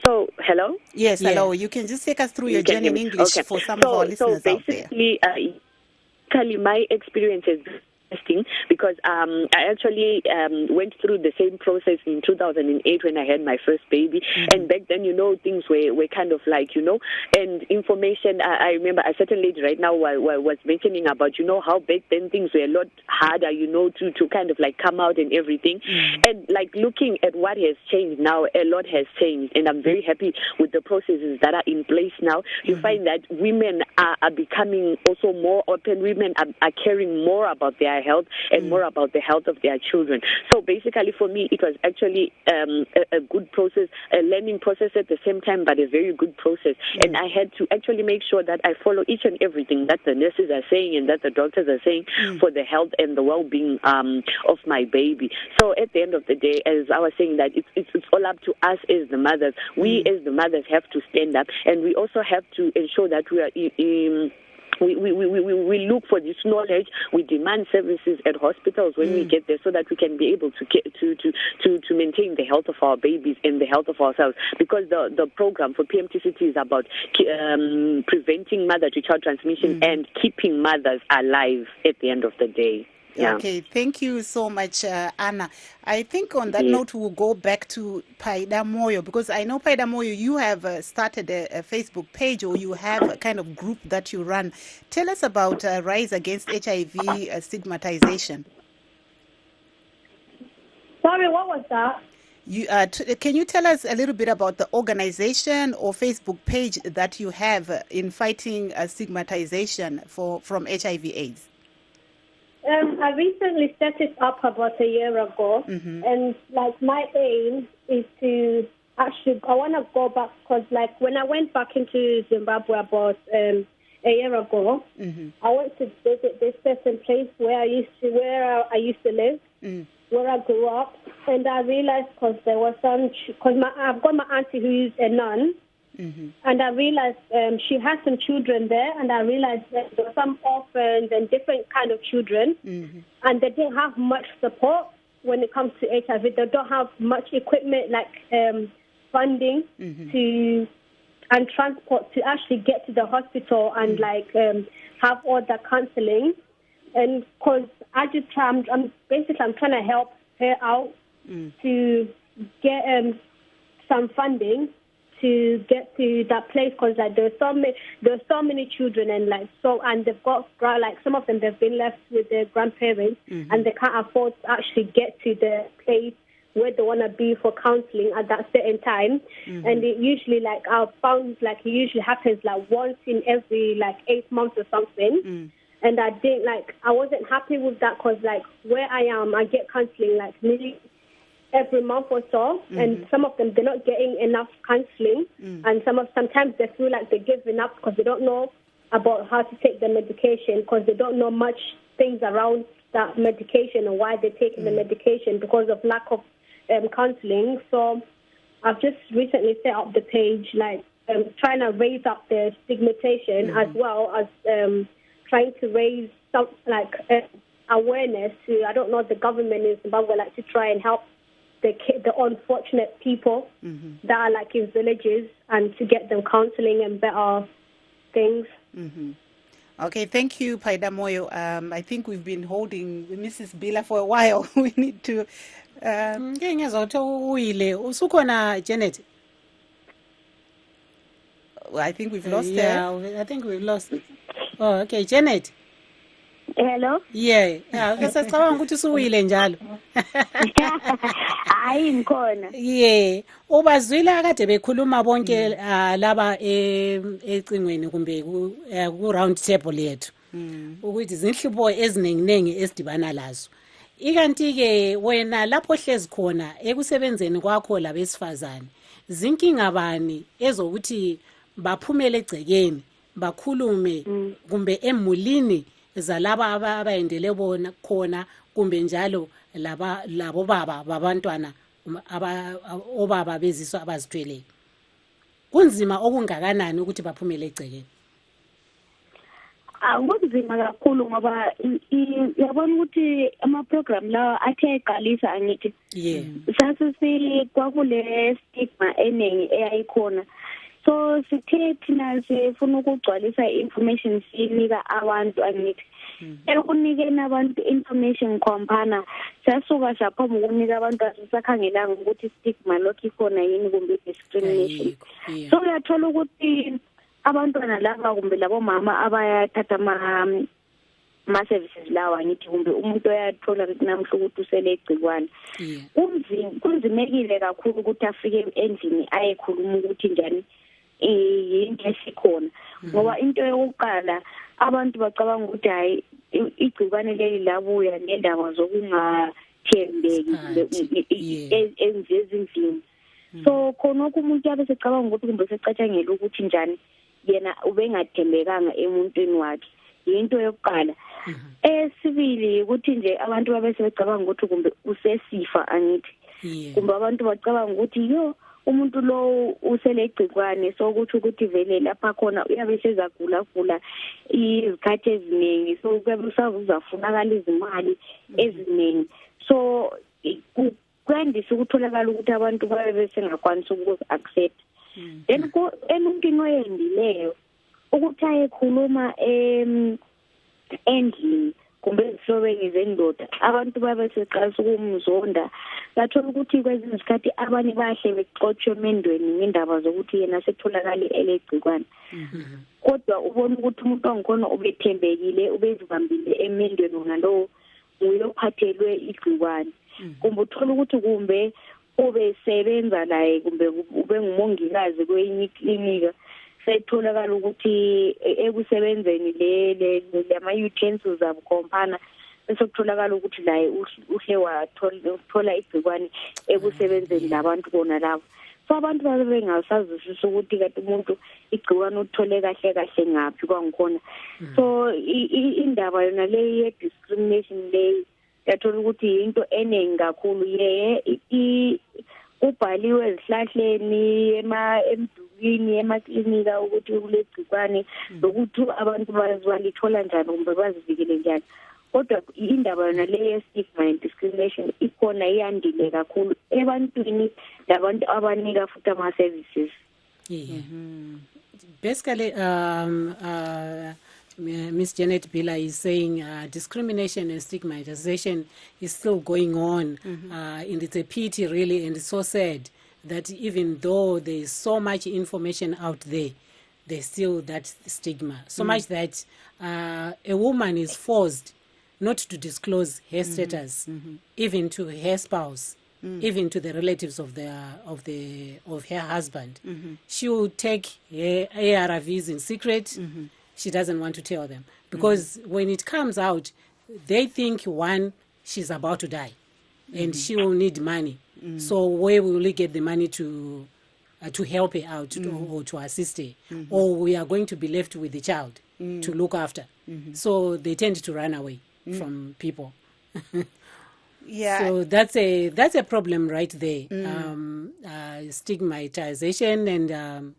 So, hello? Yes, hello. You can just take us through your journey in English for some of our listeners out there. So basically, my experience is interesting because I actually went through the same process in 2008 when I had my first baby. And back then, things were kind of like, and information. I remember a certain lady right now was mentioning about, how back then things were a lot harder, to kind of like come out and everything. And like looking at what has changed now, a lot has changed. And I'm very happy with the processes that are in place now. You find that women are becoming also more open. Women are caring more about their health and more about the health of their children. So basically for me, it was actually a good process, a learning process at the same time, but a very good process. And I had to actually make sure that I follow each and everything that the nurses are saying and that the doctors are saying for the health and the well-being of my baby. So at the end of the day, as I was saying, that it's all up to us as the mothers. We as the mothers have to stand up, and we also have to ensure that we are we look for this knowledge. We demand services at hospitals when we get there, so that we can be able to maintain the health of our babies and the health of ourselves. Because the program for PMTCT is about preventing mother-to-child transmission and keeping mothers alive at the end of the day. Yeah. Okay, thank you so much, Anna. I think on that note, we'll go back to Paida Moyo, because I know, Paida Moyo, you have started a Facebook page, or you have a kind of group that you run. Tell us about Rise Against HIV Stigmatization. Sorry, what was that? Can you tell us a little bit about the organization or Facebook page that you have in fighting stigmatization from HIV/AIDS? I recently set it up about a year ago, and like my aim is to actually, I want to go back, because like when I went back into Zimbabwe about a year ago, I went to visit this certain place where I used to live, where I grew up, and I realized because there was I've got my auntie who is a nun. And I realized she had some children there, and I realized that there were some orphans and different kind of children, and they didn't have much support when it comes to HIV. They don't have much equipment like funding and transport to actually get to the hospital and have all the counseling. And because I'm trying to help her out to get some funding to get to that place because like there's so many children and they've got like some of them they've been left with their grandparents and they can't afford to actually get to the place where they want to be for counseling at that certain time. And it usually like I've found like it usually happens like once in every like 8 months or something. And I wasn't happy with that because like where I am I get counseling like nearly every month or so, and some of them they're not getting enough counseling, and sometimes they feel like they're giving up because they don't know about how to take the medication because they don't know much things around that medication and why they're taking the medication because of lack of counseling. So I've just recently set up the page like trying to raise up the stigmatization as well as trying to raise some like awareness to the government in Zimbabwe like to try and help the unfortunate people that are like in villages and to get them counseling and better things. Okay, thank you, Paida Moyo. I think we've been holding Mrs. Bila for a while. We need to... Janet? I think we've lost her. Yeah, I think we've lost it. Oh, okay, Janet. Hello? Yeah, ngisacabanga ukuthi usuwile njalo. Hayi ngikhona. Yeah, ubazwile akade bekhuluma bonke laba ecingweni kumbe ku round table yethu. Ukuthi izinhlupho ezinenginengi esidibana lazo. Ikanti ke wena lapho hlezi khona ekusebenzeni kwakho labesifazane, zinkinga bani ezokuthi baphumele egcekeni, bakhulume kumbe emulini zalaba abayendele bona khona kumbe njalo labo baba babantwana obaba beziswa abazithweleyo? Kunzima okungakanani ukuthi baphumele egcekeni? Kunzima kakhulu ngoba yabona ukuthi ama-program lawa athe eqalisa angithi sasisi kwakule stigma eningi eyayikhona. So sithe thina sifuna ukugcwalisa information sinika abantu angithi ekunikeni abantu information khompana sasuka saphambi ukunika abantu asisakhangelanga ukuthi stigma lokho ikhona yini kumbe discrimination. So uyathola ukuthi abantwana laba kumbe labo mama abayathatha ama-services lawa ngithi kumbe umuntu oyathola namhla ukuthi usele igcikwane kunzimekile kakhulu ukuthi afike endlini ayekhuluma ukuthi njani yinto esikhona ngoba into yokuqala abantu bacabanga ukuthi hayi igcikwane leli labuya ngendaba zokungathembeki ezindlini. So khonokho umuntu yabe secabanga ukuthi kumbe secatshangela ukuthi njani yena ubengathembekanga emuntwini wakhe. Yinto yokuqala. Esibili ukuthi nje abantu babe sebecabanga ukuthi kumbe usesifa angithi. Kumbe abantu bacabanga ukuthi umuntu lo usele igcikwane sokuthi ukuthi vele lapha khona uyabe sezagula izikhathi eziningi so kuyabe usavuzafunakala izimali eziningi. So kwandisa ukutholakala ukuthi abantu babe besengakwanisa ukuzi-accept. Then emuntwini oyendileyo ukuthi ayekhuluma endlini kumbe ezihlobeni zendoda abantu babe seqalisa ukumzonda. Bathola ukuthi kwezinye izikhathi abanye bahle bexotshwe emendweni ngendaba zokuthi yena setholakala elegcikwane. Kodwa ubona ukuthi umuntu wangikhona ubethembekile ubezibambile emendweni nalowo uyophathelwe igcikwane. Kumbe uthola ukuthi kumbe ubesebenza naye kumbe ube ngumongikazi kwenye iklinika setholakala ukuthi ekusebenzeni lama-utensils abo khompana bese kutholakala ukuthi naye uhle wathola igcikwane ekusebenzeni labantu bona labo. So abantu babe bengasazisisa ukuthi kanti umuntu igcikwane uthole kahle ngaphi kwangikhona. So indaba yona leyi ye-discrimination leyi yathola ukuthi into eningi kakhulu kubhaliwe ezihlahleni emdulwini emaklinika ukuthi kulegcikwane lokuthi abantu bazithola njani kumbe bazivikele njani. Kodwa indaba yona le stigma and discrimination ikhona iyandile kakhulu ebantwini labantu abanika futhi ama-services. Basically Miss Janet Bila is saying discrimination and stigmatization is still going on, and it's a pity really, and it's so sad that even though there is so much information out there, there's still that stigma. So much that a woman is forced not to disclose her status, even to her spouse, even to the relatives of her husband. She will take her ARVs in secret. She doesn't want to tell them because when it comes out, they think she's about to die, and she will need money. So where will we get the money to help her out or to assist her? Or we are going to be left with the child to look after. So they tend to run away from people. So that's a problem right there. Stigmatization and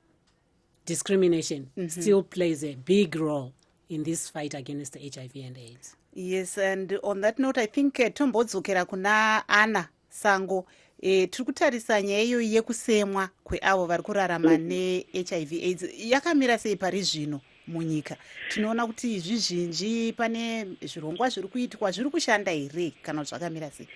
discrimination still plays a big role in this fight against HIV and AIDS. Yes, and on that note, I think tombodzokera kuna Ana Sango. Tiri kutarisa nyaya iyo yekusemwa kweavo vari kurarama neHIV AIDS yakamira sei pari zvino munyika. Tinoona kuti zvizhinji pane zvirongwa zviri kuitwa, zviri kushanda here kana kuti zvakamira sei?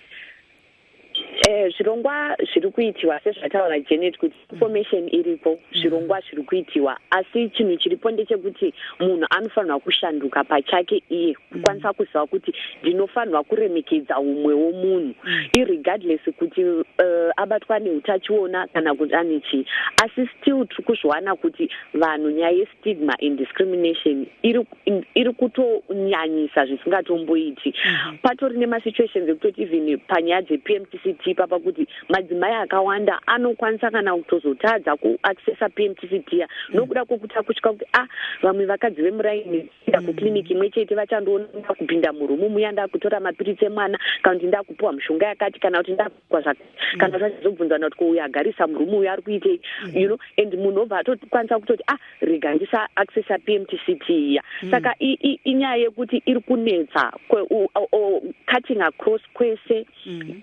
Zvirongwa zviri kuitiwa sezvataura Janet kuti information iripo, zvirongwa zviri kuitiwa, asi chinhu chiripo ndechekuti munhu anofanirwa kushanduka pachake iye kukwanisa kuziva kuti ndinofanirwa kuremekedza umwe womunhu irregardless kuti abatwa neutachiona kana kuti ane chii. Asi still tiri kuzviwana kuti vanhu nyaya yestigma and discrimination iri kutonyanyisa zvisingatomboiti. Patori nemasituations ekutoti even panyaya dzePMTCT papa kuti madzimai akawanda anokwanisa kana kutozotadza kuaccessa PMTCT nokuda kwokuti akusvika kuti vamwe vakadzi vemuraini kukliniki imwe chete vachandoona kupinda murumu muya ndakutora mapiritsi emwana kana kuti ndakupiwa mishonga yakati kana kuti ndakupwa zvakati kana zvachizobvunzana kuti uyu agarisa murumu uyu ari kuitei and munhu obva atokwanisa kutoti rega ndisa accessa PMTCT iya. Saka inyaya yekuti iri kunetsa cutting across kwese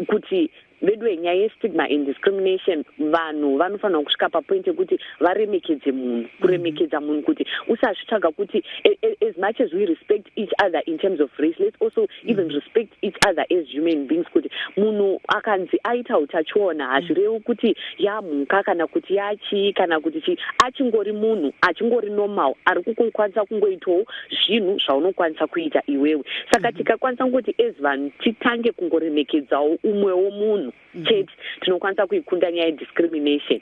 kuti vedwe nyaya yestigma and discrimination vanhu vanofanirwa kusvika papoint yekuti varemekedze munhu, kuremekedza munhu kuti usazvitsvaga kuti as much as we respect each other in terms of race, let's also even respect each other as human beings, kuti munhu akanzi aita utachiona hazvirevi kuti yamhuka kana kuti yachi kana kuti chi, achingori munhu, achingori normal, ari kukwanisa kungoitawo zvinhu zvaunokwanisa kuita iwewe. Saka tikakwanisa kungoti as vanhu titange kungoremekedzawo umwe womunhu chete tinokwanisa kuikunda nyaya yediscrimination.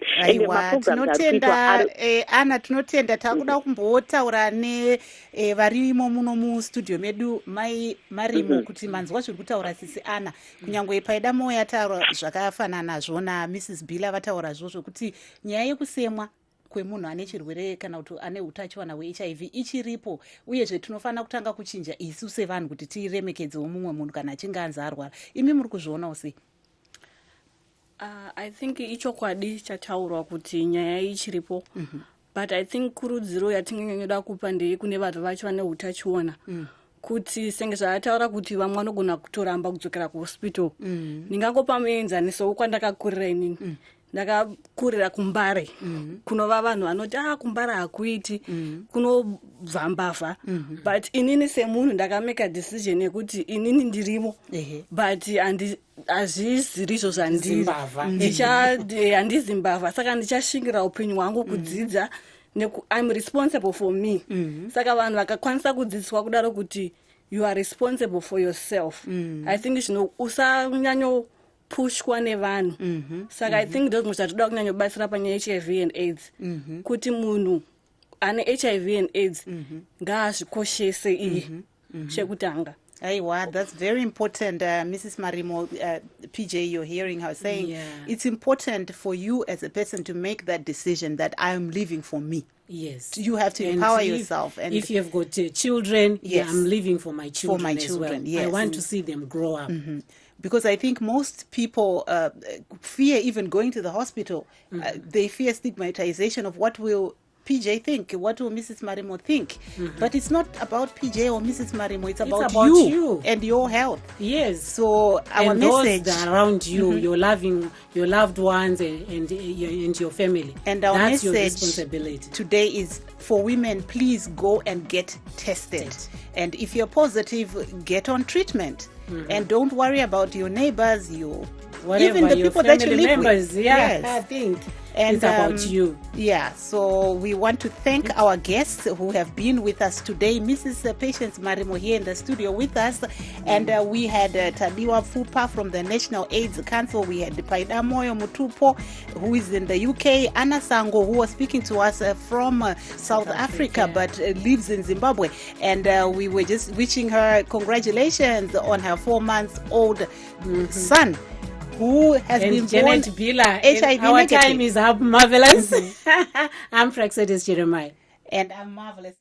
Ana tinotenda takuda kumbotaura nevarimo muno mustudio medu mai Marimo kuti manzwa zviri kutaura sisi Ana kunyange paida moyo yataura zvakafanana nazvo naMrs Bila vataura zvozvo kuti nyaya yekusemwa kwemunhu ane chirwere kana kuti ane utachiona hweHIV ichiripo uyezve tinofanira kutanga kuchinja isu sevanhu kuti tiremekedzewo mumwe munhu kana achinge anzi arwara. Imi muri kuzvionawo sei? I think ichokwadi chataurwa kuti nyaya ichiripo, but I think kurudziro yatinganyoda kupa ndeye kune vanhu vacho vane utachiona kuti senge zvataura kuti vamwe vanogona kutoramba kudzokera kuhospital. Ndingangopa muenzaniso kwandakakurira inini. Ndakakurira kuMbare kunova vanhu vanoti kuMbare hakuiti kunobva mbavha, but inini semunhu ndakameka decision yekuti inini ndirimo but hazviziri izvo zvandiri handizi mbavha, saka ndichashingira upenyu hwangu kudzidza I'm responsible for me. Saka vanhu vakakwanisa kudzidziswa kudaro kuti you are responsible for yourself. I think usanyanyo pushwa nevanhu. Saka I think ndozvo zvatoda kunyanya kubatsira panyaya HIV and AIDS kuti munhu ane HIV and AIDS ngaazvikoshese iye chekutanga. Aiwa, that's very important. Mrs. Marimo, PJ, you're hearing her saying it's important for you as a person to make that decision that I'm living for me. Yes. You have to empower yourself. And if you've got children, I'm living for my children. For my children, yes. I want to see them grow up. Because I think most people fear even going to the hospital. They fear stigmatization of what will PJ think, what will Mrs. Marimo think. But it's not about PJ or Mrs. Marimo, it's about you and your health. Yes. So our message those around you, your loved ones and your family. And our That's message your responsibility today is for women, please go and get tested. And if you're positive, get on treatment. And don't worry about your neighbors, your whatever, even the your people that you family live members, with. yeah, Yes. I think And, it's about you. Yeah, so we want to thank our guests who have been with us today. Mrs. Patience Marimo here in the studio with us. And we had Tadiwa Fupa from the National AIDS Council. We had Paidamoyo Mutupo, who is in the UK. Anna Sango, who was speaking to us from South Africa, but lives in Zimbabwe. And we were just wishing her congratulations on her 4-month-old son, who has been Janet born Bila, HIV our negative. time is up. Marvelous. I'm Fraxedis Jeremiah. And I'm Marvelous.